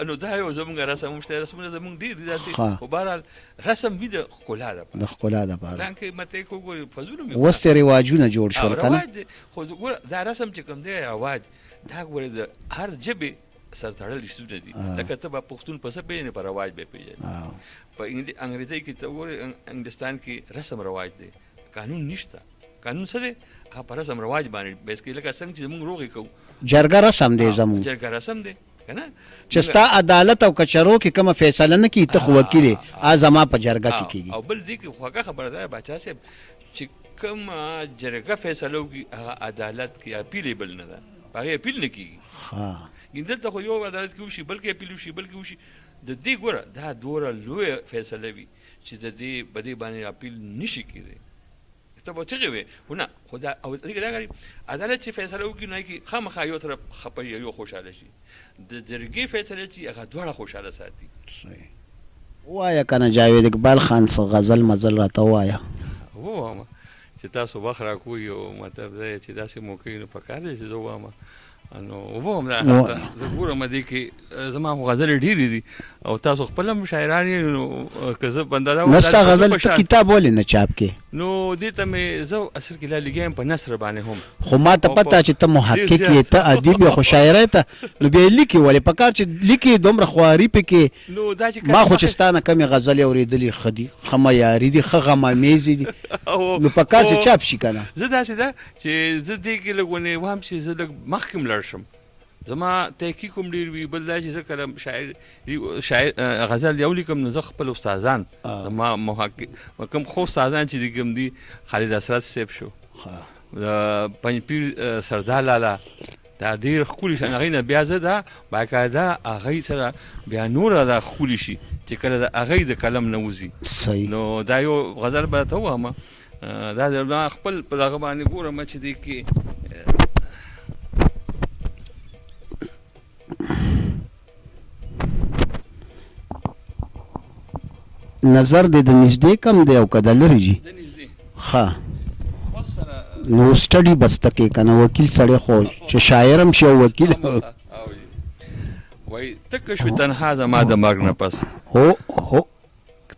نو دا یو زمونږ رسم هم شته رسمونه زمونږ ډېر دي داسې خو بهرحال رسم وي د ښکلا دپاره د ښکلا دپاره حالانکې مته که وګورې فضول هم اوس ترې رواجونه جوړ شول که نه رواج دی خو ګوره دا رسم چې کوم دی رواج دا ګورې د هر ژبې سره تړلي څیزونه دي لکه ته به پښتون په څه پېژنې په رواج به یې پېژنې په انګریزۍ کې ته وګورې انګلستان کې رسم رواج دی قانون نشته قانون څه دی هغه په رسم رواج باندې بحث کوي لکه څنګه چې زمونږ روغې کوو جرګه رسم دی زمونږ جرګه رسم دی که نه چې ستا عدالت او کچرو کې کومه فیصله نه کېږي ته خو وکیل یې زما په جرګه کې کېږي او بل دې کې خوږه خبره ده باچا صاحب چې کومه جرګه فیصله وکړي هغه عدالت کې اپیلیبل نه ده هغې اپیل نه کېږي دلته خو یو عدالت کې وشي بلکې اپیل وشي بلکې وشي د دې ګوره دا دومره لویه فیصله وي چې د دې په دې باندې اپیل نشي کېدی ته به چغې وې خو نه خو دا او دا غري عدالت چې فیصله وکړي نو کې خامخا یو طرف خپه یو خوشحاله شي د جرګې فیصله چې هغه دواړه خوشحاله ساتي وایه کنه جاوید اقبال خان څه غزل مزل راته ووایه ووایم چې تاسو وخت راکوئ او مطلب دا چې داسې موقع نو پکار دی چې زه ووایم نو ووایم دا زه ګورم دې کې زما خو غزلې ډېرې دي او تاسو خپل هم شاعران یې نو که زه بنده دا نستا غزل ته کتاب ولې نه چاپ کې نو دې ته مې زه اصل کې لا لګیا یم په نثر باندې هم خو ما ته پته چې ته محقق یې ته ادیب یې خو شاعرۍ ته نو بیا یې لیکي ولې پکار چې لیکي دومره خواري پکې نو دا چې ما خو چې ستا نه کمې غزلې اورېدلې ښه دي ښه معیاري دي ښه غمامیزې دي نو پکار چې چاپ شي که نه زه داسې ده چې زه دې کې لږ ونې وایم چې زه لږ مخکې هم لاړ شم زما تحقیق هم ډېر وي بل دا چې زه کله شاعر غزل یو لیکم نو زه خپل استادان زما محقق کوم خو استادان چې دي کوم دي خالد اسرت صاحب شو پنجپیر سردار لالا دا ډېر ښکلي شان هغې نه بیا زه دا باقاعده هغې سره بیا نوره دا ښکلي شي چې کله د هغې د قلم نه وځي نو دا یو غزل به ته ووایم دا خپل په دغه باندې ګورم چې دې کې نظر دې د نږدې کم دی او که د لرې جي ښه نو سټډي بس ته کې که نه وکیل سړی خو چې شاعر هم شي او وکیل وایي تکه شوې تنها زما د مرګ نه پس هو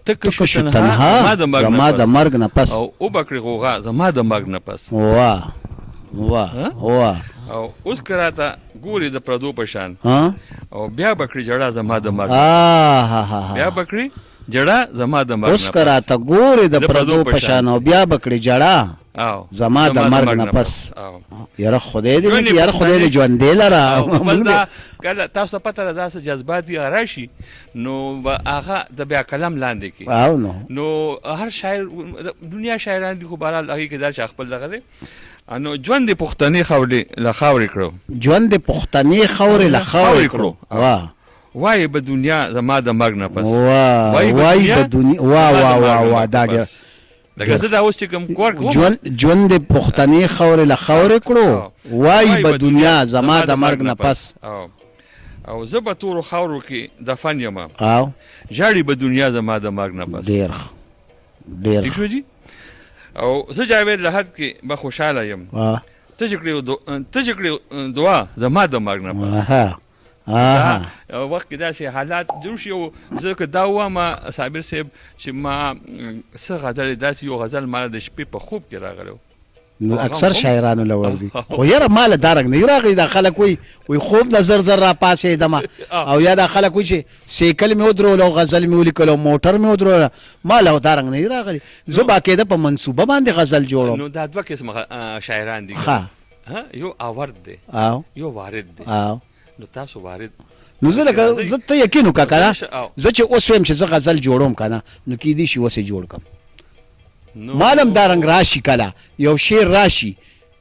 تکه شوې تنها زما د مرګ نه پس او وبکړې غوغا زما د مرګ نه پس واه او اوس که راته ګورې د پردو په شان او بیا به کړې جړه زما د مرګ بیا به کړې جړه زما د مرګ نه پس اوس که راته ګورې د پردو په شان او بیا به کړې جړه زما د مرګ نه پس یاره خدای دې وکړي یاره خدای دې ژوندی لره کله تاسو ته پته ده داسې جذبات دي راشي نو به هغه د بیا کلم لاندې کړي نو هر شاعر دنیا شاعران دي خو بهرحال هغې کې دا چې خپل دغه دی نو ژوند د پښتنې خاورې له خاورې کړو ژوند د پښتنې خاورې له خاورې کړو وایي به دنیا زما د مرګ نه پس وایي به دنیا واه دا ډېر لکه زه دا اوس چې کوم کور کوم ژوند د پښتنې خاورې له خاورې کړو وایي به دنیا زما د مرګ نه پس او زه به تورو خاورو کې دفن یم ژاړي به دنیا زما د مرګ نه پس ډېر ٹھیک شو جي او زه جاوید لحد کې به خوشحاله یم ته چې کړې دعا زما د مرګ نه پس وخت کې داسې حالات جوړ شي او زه که دا ووایم صابر صاحب چې ما څه غزل داسې یو غزل ما د شپې په خوب کې راغلی نو اکثر شاعرانو له ورځي خو یاره ما له دا رنګ نه راغلی دا خلک وایي خوب نه زر زر را پاڅېدمه او یا دا خلک وایي چې سیکل مې ودرول او غزل مې ولیکل او موټر مې ودروله ما له دا رنګ نه راغلی زه باقاعده په منصوبه باندې غزل جوړوم نو دا دوه قسمه شاعران دي یو آورد دی یو وارد دی نو تاسو وارد نو زه لکه زه ته یقین وکړه که نه زه چې اوس وایم چې زه غزل جوړوم که نه نو کیدای شي اوس یې جوړ کړم مالم دا رنګ راشي کله یو شعر راشي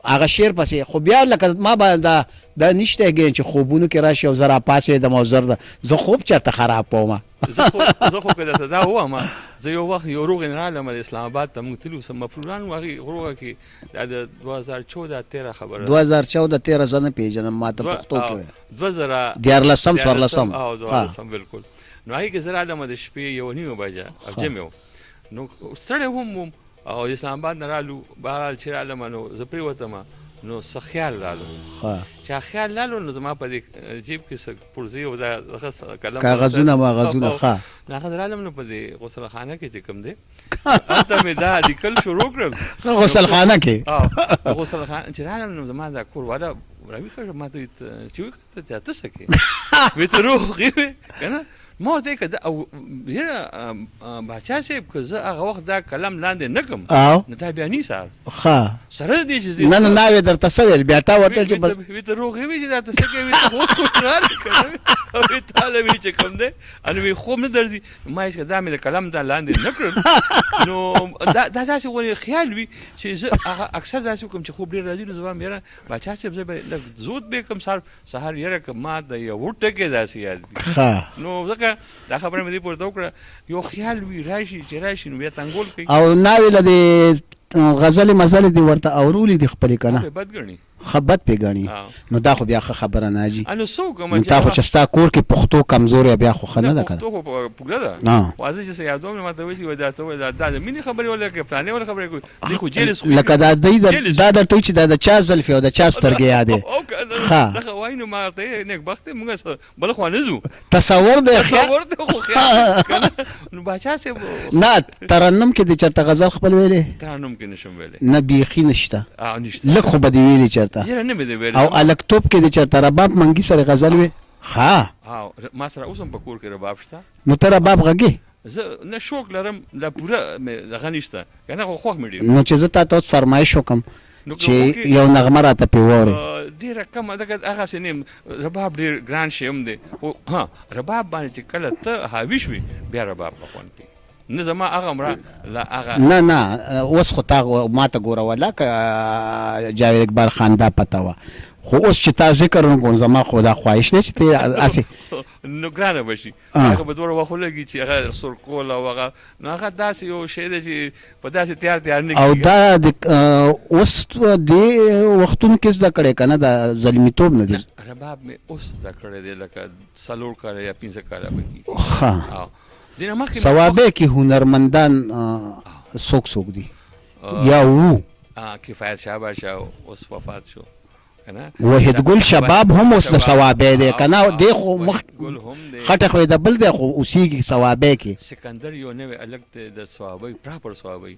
هغه شعر پسې خو بیا لکه ما به دا نشته ګین چې خوبونو کې راشي او زه راپاڅېدم او زر زه خوب چېرته خراب کومه زه خو که درته دا ووایم زه یو وخت یو روغ راغلم د اسلام آباد ته موږ تللي اوس مفروران وو هغې روغه کې دا د 2014 خبره 2014 زه نه پېژنم ما ته پښتو کې 14 بالکل نو هغې کې زه راغلم د شپې 1:30 بجه او جمع وو نو ستړی هم وم او د اسلام آباد نه رالو بهرحال چې رالم نو زه پرېوتم نو څه خیال رالو چې خیال رالو نو زما په دې جیب کې څه پرزې او دا قلم کاغذونه ماغذونه نو هغه رالم نو په دې غسلخانه کې چې کوم دی هلته مې دا لیکل شروع کړل غسلخانه کې غسلخانه چې رالم نو زما دا کور واده راویښه شوم ما ته چې وکړه ته څه کوې ویې ته روغ یې که نه ما ورته که او یاره باچا صاحب که زه هغه وخت دا قلم لاندې نه کړم نو دا بیا نیسار سره دی چې نه نه ناوې درته څه ویل بیا تا ورته چې بس ویې ته روغ وي چې دا ته څه کوې او ویې تاله وي چې کوم دی نو ویې خوب نه درځي ما یې چې دا مې د قلم دا لاندې نه کړم نو دا داسې ولې خیال وي چې زه هغه اکثر داسې وکړم چې خوب ډېر راځي نو زه وایم یاره باچا صاحب زه به لږ زود به کړم سهار یاره که ما د یو ټکې داسې یاد وي نو ځکه دا خبره مې دې پورته وکړه یو خیال وي راشي چې راشي نو بیا تنګول کوي او ناوې له دې غزل مزل دی ورته اورولې د خپل کنه هغه بد ګڼي خبت پی غنی نو دا خو بیا خبره نه جی انو سو کوم نو تا خو چستا کور کې پښتو کمزوري بیا خو خنه ده کنه پښتو خو پوګړه ده واځي چې یادوم نه ماته وسی ودا ته دا مینه خبرې ولا کې پلانې ولا خبرې کوي دی خو جیلس لکه دا دا درته چې دا چا زلفي او دا چا سترګې یادې ها دا وایو مارته نیک بخت موږ بل خو نه زو تصور دی خو خیال نو بچا سه نه ترنم کې د چرته غزل خپل ویلې ترنم کې نشم ویلې نه بیخي نشته نشته لکه خو به دی ویلې چرته یاره نه به ویل او الکتوب کې د چرته رباب منګي سره غزل وي ها ما سره اوسم په کور کې رباب شته نو ته رباب غږی زه نه شوق لرم لا پوره دغه نشته کنه خو خوښ مې ډیر نو چې زه تاسو فرمایش وکم چې یو نغمه راته پیوره ډیره کم دغه هغه سنیم رباب ډیر ګران شیم دی او ها رباب باندې چې کله ته حاوی شوي بیا رباب په خوان کې نه زما هغه مړه لا هغه نه اوس خو تا ماته ګوره ولا ک جاوید اقبال خان دا پتا و خو اوس چې تا ذکر وکړ زما خدا خواهش نه چې ته اسی نو ګرانه بشي هغه به دوره وخلږي چې هغه سر کول او هغه نو هغه داسې یو شی دی چې په داسې تیار نه او دا اوس د وختونو کې زده کړې کنه دا ظلمیتوب نه دی رباب مې اوس زده کړې دی لکه سلور کاله یا 15 کاله بګي ها ثوابه کې هنرمندان څوک څوک دي یا وو کفایت شاه بادشاه اوس وفات شو کنه وحید ګل شباب هم اوس د ثوابه دی کنه دی خو مخ خټه خو د بل دی خو اوسېږي ثوابه کې سکندر یو نوې الګ د ثوابه پراپر ثوابه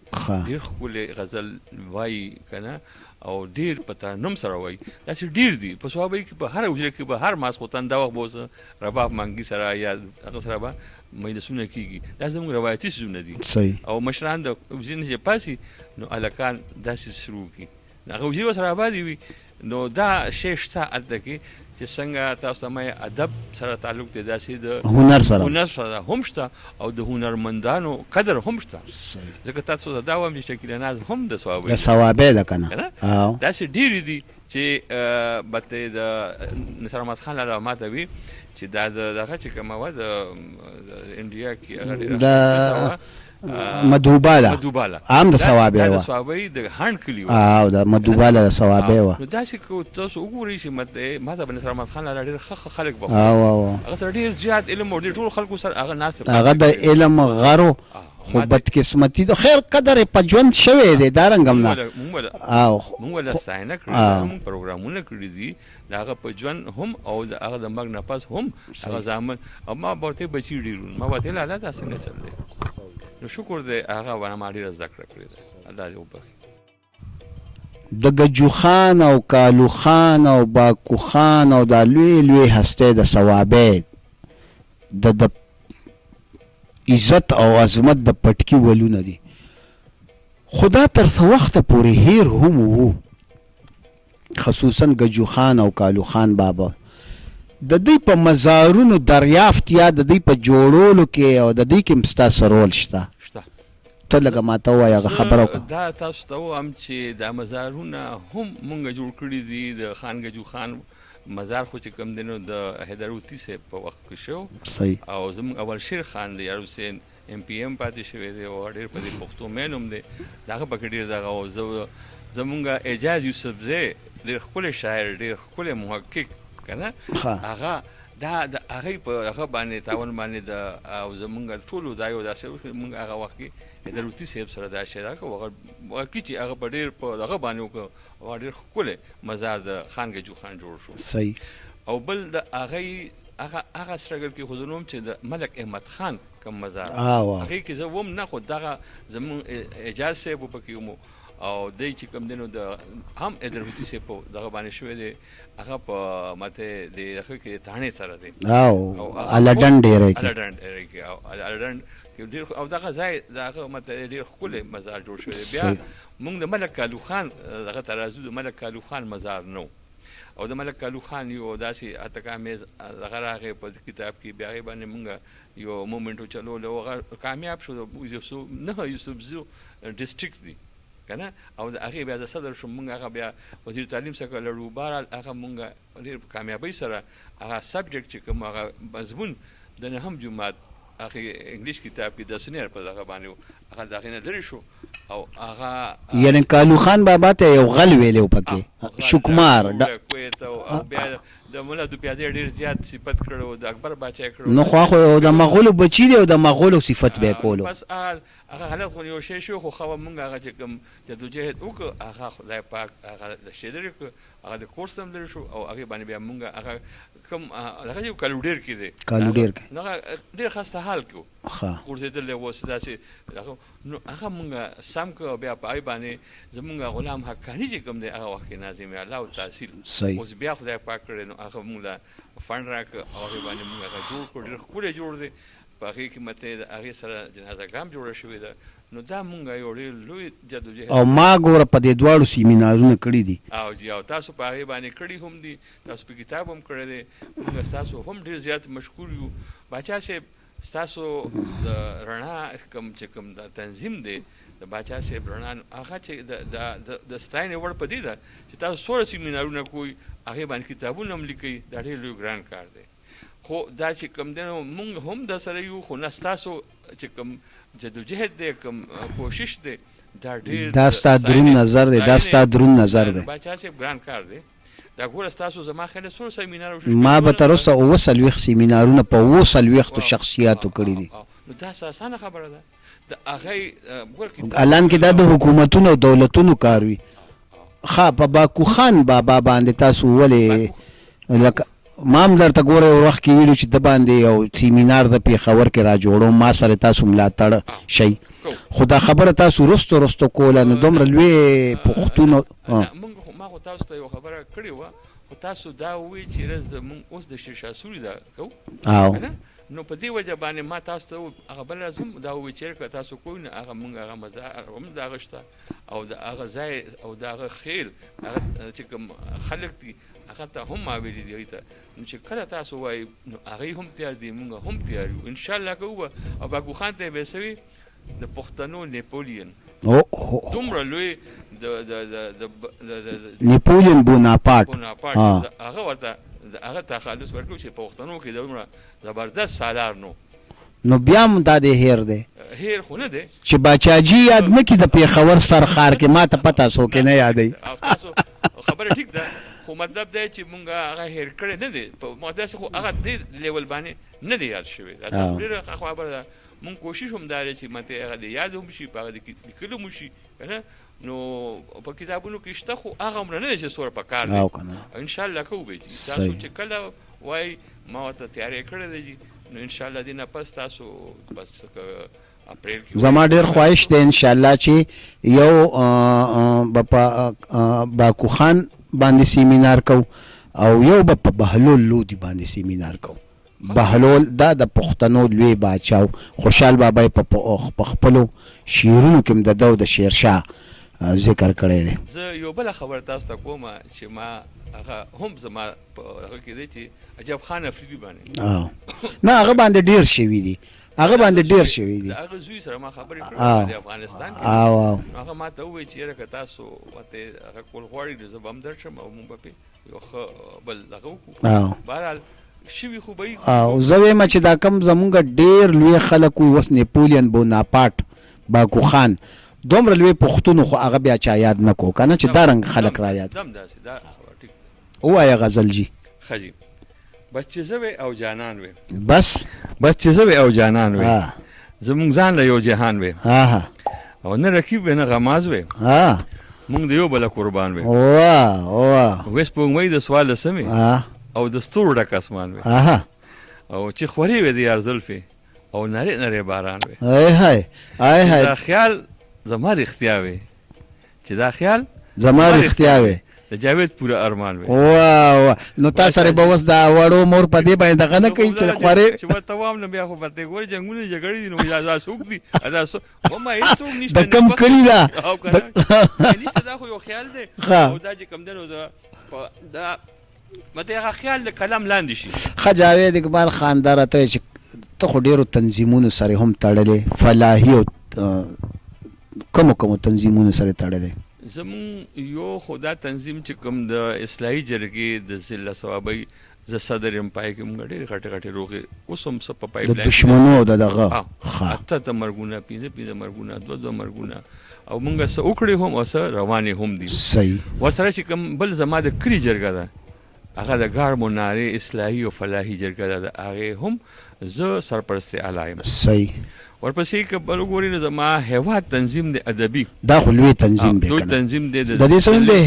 ډیر خپل غزل وای کنه او ډیر پتا نوم سره وای دا چې ډیر دی په ثوابه کې په هر وجه کې به هر ماس خوتن دا وخت بوسه رباب منګي سره یا هغه سره به مجلسونه کیږي دا زموږ روایتي سونه دي صحیح او مشران د وزین چې پاسي نو الکان داسې شروع کی هغه وزیر سره آباد وي نو دا شی شته الته کې چې څنګه تاسو مې ادب سره تعلق دی داسې د هنر سره هم شته او د هنرمندانو قدر هم شته ځکه تاسو دا وایم چې شکل ناز هم د ثوابه ده کنه او داسې ډیر دي چې بته د نصر احمد خان له ماته وی چې دا دغه چې کومه و د انډیا کې هغه مدوباله عام د ثوابه و د ثوابه د هاند کلی او د مدوباله د ثوابه و نو داسې کو تاسو وګورئ چې ماته بن نصر احمد خان له ډیر خلک به او هغه سره ډیر زیات علم او ټول خلکو سره هغه ناس هغه د علم غرو خو بدقسمتي د خیر قدر په ژوند شوی دی دا رنګم نه او موږ له ستاینه کړی موږ پروګرامونه کړی دي دا هغه په ژوند هم او د هغه د مرګ نه پس هم هغه ځامن او ما ورته بچی ډیرون ما وته لاله دا څنګه چل دی نو شکر دی هغه ونه ما ډیر زده کړی دی الله دې وبخي د گجو خان او کالو خان او باکو خان او د لوی هسته د ثوابه د عزت او عظمت د پټکی ولونه دي خدا تر څو وخت پورې هیر هم وو خصوصا گجو خان او کالو خان بابا د دې په مزارونو دریافت یا د دې په جوړولو کې او د دې کې مستا رول شته ته لګه ماته وایي هغه خبره وکړه دا تاسو ته وایم چې دا مزارونه هم مونږ جوړ کړي دي د خان گجو خان مزار خو چې کوم دینو د حیدروتی سه په وخت کې شو صحیح او زموږ اول شیر خان دی یار حسین ام پی ام پاتې شوی دی او ډېر په دې پښتو مینوم دی داغه پکې ډېر دغه او زمونږ اعجاز یوسف زی ډېر خپل شاعر ډېر خپل محقق کنه هغه دا د هغه په هغه باندې تاون باندې د او زمونږ ټولو دایو داسې مونږ هغه وخت کې حیدروتی صاحب سره دا شی دا کوه هغه چې هغه په ډېر په هغه باندې وکړ او ډېر خپل مزار د خان گجو خان جوړ شو صحیح او بل د هغه سرګل کې خزونوم چې د ملک احمد خان کوم مزار هغه کې زه ووم نه خو دغه زمون اجازه صاحب پکې ومو او دای چې کوم دینو د هم حیدروتی صاحب په دغه باندې شوی دی هغه په ماته د هغه کې تانه سره دی او الډن ډیر کې او الډن ډیر او دغه ځای دغه ماته ډیر خپل مزار جوړ شوی بیا موږ د ملک کالو خان دغه ترازو د ملک کالو خان مزار نو او د ملک کالو خان یو داسې اتکامیز دغه راغی په کتاب کې بیا باندې موږ یو مومنټو چلو او کامیاب شو یوسف زو ډیسټریکټ دی کنه او هغه بیا د صدر شو موږ هغه بیا وزیر تعلیم څخه لړو بار هغه موږ ډیر کامیابی سره هغه سبجیکټ چې کوم هغه مضمون د نه هم جماعت هغه انګلیش کتاب کې د سنیر په دغه باندې هغه دغه نه لري شو او هغه یعنی کالو خان بابا ته یو غل ویلو پکې شکمار کویت او بیا د مولا د پیاده ډیر زیات صفت کړو د اکبر باچا کړو نو خو د مغولو بچی دی او د مغولو صفت به کولو بس هغه حالت خو یو شی شو خو مونږ هغه چې کوم جدوجهد وکړو هغه خدای پاک هغه د شیدر هغه د کورس هم لري شو او هغه باندې بیا مونږ هغه کوم هغه یو کالوډیر کې دی کالوډیر کې نو ډیر خسته حال کې ها ورزیدل و سداسي نو هغه مونږ سم کو بیا پای باندې زمونږ غلام حقانی چې کوم دی هغه وخت ناظم الله او تحصیل اوس بیا خدای پاک کړی نو هغه مونږ فند راک او هغه باندې مونږ هغه جوړ کړ ډیر خوله جوړ دی په هغه کې مته هغه سره جنازه ګام جوړ شوې ده نو دا مونږ یو ډیر لوی جدوجهد او ما ګوره په دې دواړو سیمینارونه کړی دي او جی او تاسو په هغه باندې کړی هم دي تاسو په کتاب هم کړی دی موږ تاسو هم ډیر زیات مشکور یو باچا صاحب تاسو د رڼا کوم چې کوم د تنظیم دی د باچا صاحب رڼا هغه چې د ستاینې وړ په دې ده چې تاسو سوره سیمینارونه کوی هغه باندې کتابونه هم لیکي دا ډیر لوی ګران کار دی خو دا چې کوم دی موږ هم د سره یو خو نه تاسو چې کوم جدوجهد دی کوم کوشش دی دا ډیر دا ستا درون نظر دی دا ستا درون نظر دی باچا صاحب ګران کار دی دا ګوره تاسو زما خیال سور سیمینار ما به تر اوسه اوه څلوېښت سیمینارونه په اوه څلوېښتو شخصیاتو کړي دي نو دا اسانه خبره ده د هغه الان کې دا د حکومتونو او دولتونو کار وي ښه په باکو خان بابا باندې تاسو ولې لکه ما هم درته ګوره یو وخت کې ویلو چې د باندې یو سیمینار د پېښور کې را جوړوم ما سره تاسو ملاتړ شئ خو دا خبره تاسو رستو کوله نو دومره لوی پوښتنه ما خو تاسو ته یو خبره کړې وه خو تاسو دا ووایي چې زموږ اوس د شیرشاه سوري دا کوو نو په دې وجه باندې ما تاسو ته هغه بل راځم دا ووایي چې تاسو کوی نه هغه مونږ هغه مزار هم د هغه شته او د هغه ځای او د هغه خیل هغه چې کوم خلک دي هغه ته هم ما ویلي دي ته نو چې کله تاسو وایي نو هغه هم تیار دي مونږ هم تیار یو ان شاء الله کوو او باکو خان ته به سوي د پښتنو نیپولین دومره لوی د نیپولین بوناپارټ هغه ورته هغه تخلص ورکړو چې پښتنو کې دومره زبردست سالار نو بیا هم دا د هیر دی هیر خو نه دی چې باچاجي یاد نه کړي د پېښور سرخار کې ما ته پته څوک نه یادوي خبره ټیک ده خو مطلب دی چې مونږ هغه هیر کړی نه دی په مقدس خو هغه دې لیول باندې نه دی یاد شوی دا ډېره خبره ده مونږ کوشش هم دا چې ماته هغه یاد هم شي په هغه لیکلو هم شي کنه نو په کتابونو کې شته خو هغه عمر نه چې سور په کار دی ان شاء الله کوو به تاسو چې کله وای ما ته تیاری کړی دی نو ان شاء الله دینه پس تاسو بس اپریل کې زما ډیر خواهش دی ان شاء الله چې یو باکو خان باندې سیمینار کو او یو په بهلول لودي باندې سیمینار کو بهلول دا د پښتنو لوی باچاو خوشحال بابا په خپلو شعرونو کې د شیرشاه ذکر کړی دی زه یو بل خبر تاسو ته کوم چې ما هغه هم زما هغه کې دی چې عجب خان افریدي باندې نه هغه باندې ډیر شوی دی هغه باندې ډیر شوی دی هغه زوی سره ما خبرې کړې د افغانستان کې هغه ما ته وایي چې راک تاسو مته هغه کول غواړي زه هم درشم او مونږ په یو بل هغه وکړو بهرحال شوی خو به او زه وایم چې دا کم زمونږ ډیر لوی خلک وي اوس نیپولین بوناپارټ باکو خان دومره لوی پښتون خو هغه بیا چا یاد نه کو کنه چې دا رنګ خلک را یاد وایه غزل جی خجی بچې زوی او جانان وي بس بچې زوی او جانان وي زمونږ ځان له یو جهان وي او نه رقیب نه غماز وي مونږ د یو بل قربان وي وس په د سوال سمي او د ستورو ډک اسمان وي او چې خوري وي د یار زلفي او نری نری باران وي هاي دا خیال زما رښتیا وي چې دا خیال زما رښتیا وي د جاوید پورا ارمان وي واه نو تاسو سره به وس دا وړو مور په دې باندې دغه نه کوي چې خوري چې وته وام نه بیا خو پته ګور جنگونه جګړې دي نو اجازه سوق دي ادا سو ما هیڅ نشته د کم کړی دا نشته دا خو یو خیال دی او دا چې کم دنو دا مته هغه خیال د کلام لاندې شي خجاوید اقبال خاندار ته چې ته خو ډیرو تنظیمونو سره هم تړلې فلاحي او کوم تنظیمونو سره تړلې زمون یو خدا تنظیم چې کوم د اصلاحي جرګې د ضلع ثوابي زه صدر یم پای کې موږ ډېرې غټې غټې روغې اوس هم څه په پایپ د لاین دشمنو د دغه اته مرګونه 15 مرګونه 2 مرګونه او موږ څه وکړې هم او څه روانې هم دي صحیح ورسره چې کوم بل زما د کلي جرګه ده هغه د ګاړ منارې اصلاحي او فلاحي جرګه ده د هغې هم زه سرپرست اعلی یم صحیح ورپسې که بل وګورې نو زما هیواد تنظیم دی ادبي دا خو لوی تنظیم دی دوی کنه تنظیم دی د دې څه دی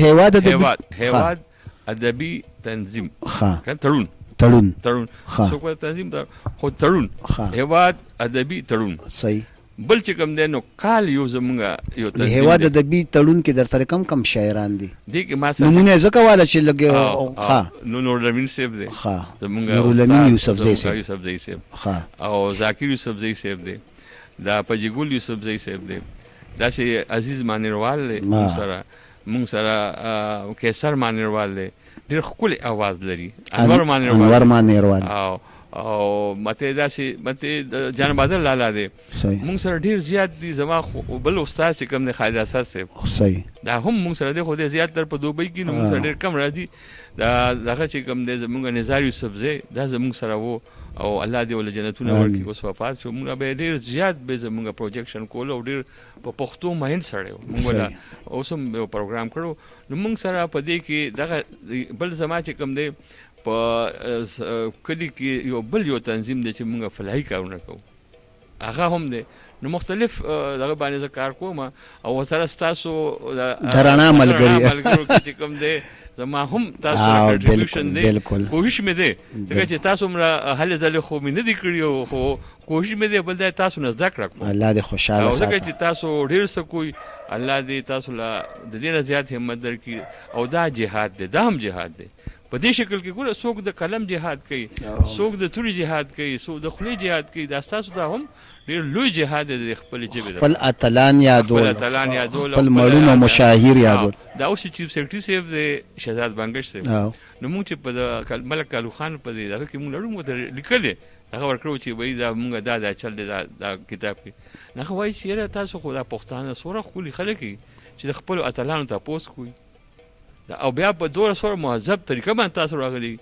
هیواد ادبي تنظیم ښه تړون ښه څوک تنظیم خو تړون هیواد ادبي تړون صحیح بل چې کوم دی نو کال یو زمونږ یو د هیواد ادبي تړون کې در سره کم شاعران دي دې کې ما سره نمونه ځکه واله چې لګي ښه نو نورالامین صاحب دی ښه زمونږ نورالامین یوسفزی صاحب ښه او ذاکر یوسفزی صاحب دی دا پجګل یوسفزی صاحب دی دا چې عزیز مانیروال دی مونږ سره کیسر مانیروال دی ډېر ښکلی اواز لري انور مانیروال او مته داسې مته جان بادر لالا دی مونږ سره ډېر زیات دي زما بل استاد چې کوم دی خالد اسد صاحب صحیح دا هم مونږ سره دی خو دې زیات تر په دوبۍ کې نو مونږ سره ډېر کم راځي دا دغه چې کوم دی زمونږ نزار یوسفزی دا زمونږ سره و او الله دې ول جنتونه ورکړي اوس وفات شو مونږ به ډېر زیات به زمونږ پروجیکشن کول او ډېر په پښتو مهین سره مونږ ولا اوس هم یو پروګرام کړو نو مونږ سره په دې کې دغه بل زما چې کوم دی په کلی کې یو بل یو تنظیم دی چې مونږ فلاحي کارونه کوو هغه هم دی نو مختلف دغه باندې زه کار کوم او سره ستاسو د رڼا ملګرو چې کوم دی زما هم تاسو کنټریبیوشن دی کوشش مې دی ځکه چې تاسو مړه هلې ځلې خو مې نه دي کړي خو کوشش مې دی بل ځای تاسو نه زده کړه کوم الله دې خوشحاله ساتي او ځکه چې تاسو ډېر څه کوئ الله دې تاسو له د دې نه زیات همت درکړي او دا جهاد دی دا هم جهاد دی په دې شکل کې ګوره څوک د قلم جهاد کوي څوک د توري جهاد کوي څوک د خولې جهاد کوي دا ستاسو دا هم ډېر لوی جهاد دی د خپلې ژبې خپل اتلان یادول خپل مړونه مشاهیر یادول دا اوس چیف سیکرټري صاحب دی شهزاد بنګش صاحب نو موږ چې په ملک کالو خان په دې دغه کې موږ لړو مو لیکلې هغه ورکړو چې وایي دا موږ دا چل دی دا کتاب کې هغه وایي چې یاره تاسو خو دا پښتانه سوره ښکلي خلک چې د خپلو اتلانو تپوس کوي او بیا په دوره سوره مهذب طریقه باندې تاسو راغلي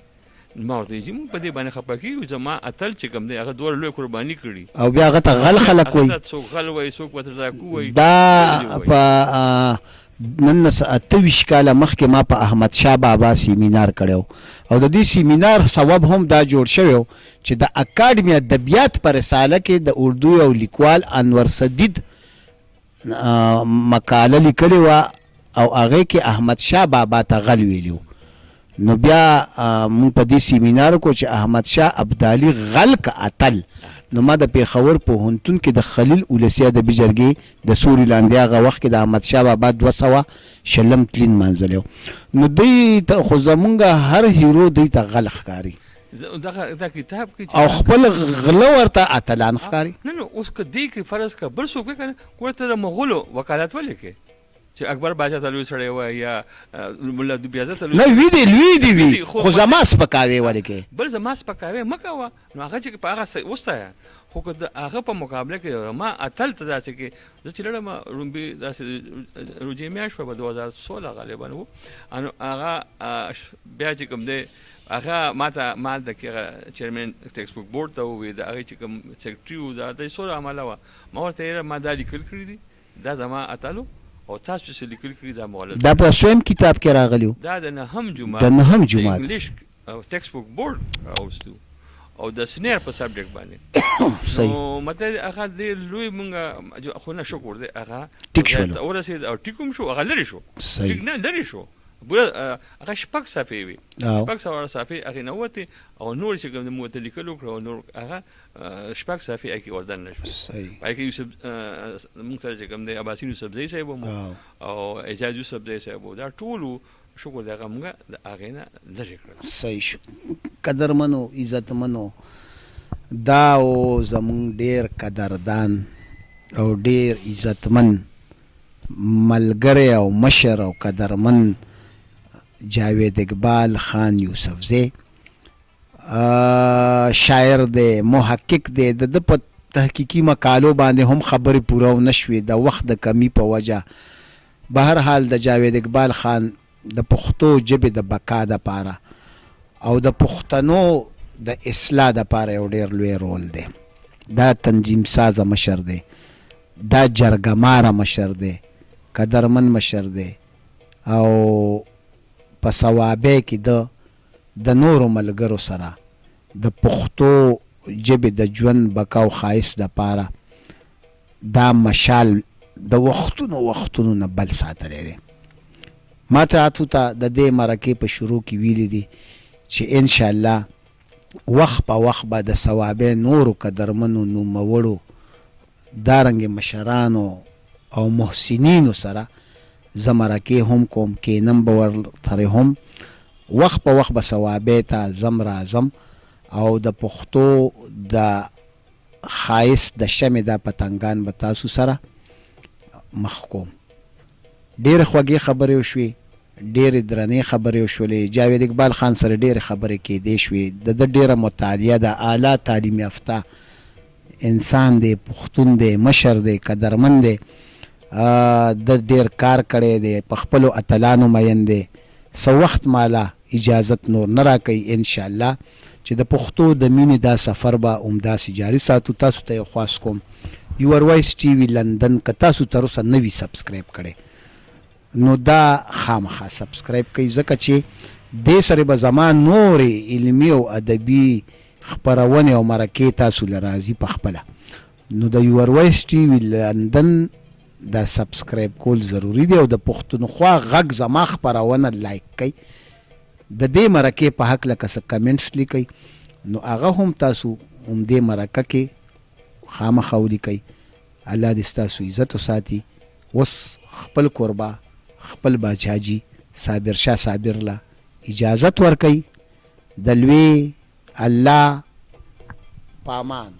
ما ورته چې موږ په دې باندې خفه کېږو زما اتل چې کوم دی هغه دوره لوی قرباني کړي او بیا هغه ته غل خلک وایي څوک غل وایي څوک ورته ډاکو وایي دا په 1928 کاله مخکې ما په احمد شاه بابا سیمینار کړی او د دې سیمینار سبب هم دا جوړ شوی چې د اکاډمي ادبیات په رساله کې د اردو یو لیکوال انور سدید مقاله لیکلې وه او هغې کې احمد شاه بابا ته غل ویلي نو بیا مونږ په دې سیمینار کو چې احمد شاه ابدالي غل که اتل نو ما د پېښور پوهنتون کې د خلیل اولسي ادبي جرګې د سوري لاندې هغه وخت کې د احمد شاه بابا 200 تلین منځلی نو دوی خو زمونږ هر هیرو دوی ته غل ښکاري دا کتاب کې او خپل غله ورته اتلان ښکاري نه اوس که دې کې فرض که بل څوک وی که نه ورته د مغولو وکالت ولې کې چې اکبر باچا ته لوی سړی وای یا مولا دوبیازه ته نه لوی دی خو زما سپکاوی ولې کې بل زما سپکاوی مه کوه نو هغه چې په هغه وستایه خو که د هغه په مقابله کې ما اتل ته داسې کې زه چې لړم رومبي داسې روجې میاشت په 2016 غالبا و هغه بیا چې کوم دی هغه ما د کې چیرمن ټیکس بک بورډ ته وویل د هغې چې کوم سیکرټري و دا د څوره عمله وه ما ورته یاره ما دا لیکل کړي دي دا زما اتلو او تاسو چې لیکل کړي دا مغلط دا په سویم کتاب کې راغلی دا د نهم جمعه د انګلیش ټیکس بک بورډ راوستو او د سنیر په سبجیکټ باندې صحیح نو مته هغه د لوی مونږه خو نه شکر دی هغه ټیک شو اورسید او ټیکوم شو هغه لري شو صحیح نه لري شو هغه شپږ صفحې وي شپږ صفحې هغې نه وتې او نور چې کوم مو ورته لیکل وکړه او نور هغه شپږ صفحې هغې ورته نه شو هغې کې موږ سره چې کوم دی عباسین یوسفزی صاحب او اعجاز یوسفزی صاحب دا ټولو شکر دی هغه موږ د هغې نه لرې کړل صحیح شو قدرمنو عزتمنو دا او زمونږ ډېر قدردان او ډېر عزتمن ملګری او مشر او قدرمن جاوید اقبال خان یوسفزی شاعر دی محقق دی د په تحقیقي مقالو باندې هم خبرې پوره نشوي د وخت د کمی په وجه بهر حال د جاوید اقبال خان د پښتو ژبې د بقا دپاره او د پښتنو د اصلاح دپاره یو ډېر لوی رول دی. دا تنظیم سازه مشر دی، دا جرګماره مشر دی، قدرمن مشر دی، او په صوابۍ کې د نورو ملګرو سره د پښتو ژبې د ژوند بقا او ښایست دپاره دا مشال د وختونو نه بل ساتلی دی. ما تاسو ته د دې مرکې په شروع کې ویلي دي چې انشاءالله وخت په وخت به د صوابۍ نورو قدرمنو نوموړو دارنګې مشرانو او محسنینو سره زه مرکې هم کوم، کینم به ورسره هم وخت په وخت به صوابۍ ته ځم راځم او د پښتو د ښایست د شمې دا پتنګان به تاسو سره مخ کوم. ډېرې خوږې خبرې وشوې، ډېرې درنې خبرې وشولې. جاوید اقبال خان سره ډېرې خبرې کېدې شوې. د ډېره مطالعه ده، اعلی تعلیم یافته انسان دی، پښتون دی، مشر دی، قدرمن دی، د ډېر کار کړی دی، په خپلو اتلانو مین دی. څه وخت مالا اجازت نور نه راکوي انشاءالله چې د پښتو د مینې دا سفر به همداسې جاري ساتو. تاسو ته یو خواست کوم، یور وایس ټي وي لندن که تاسو تر اوسه نه وي سبسکرایب کړی نو دا خامخا سبسکرایب کوئ، ځکه چې دې سره به زما نورې علمي او ادبي خپرونې او مرکې تاسو له راځي په خپله. نو د یور وایس ټي وي لندن دا سبسکرایب کول ضروری دی او د پښتونخوا غږ زما خپرونه لایک کوئ. د دې مرکې په هکله که څه کمنټس لیکئ نو هغه هم تاسو همدې مرکه کې خامخا ولیکئ. الله دې ستاسو عزت وساتي. اوس خپل کوربه خپل باچاجي صابر شاه صابر له اجازت ورکئ. د لوی الله پامان.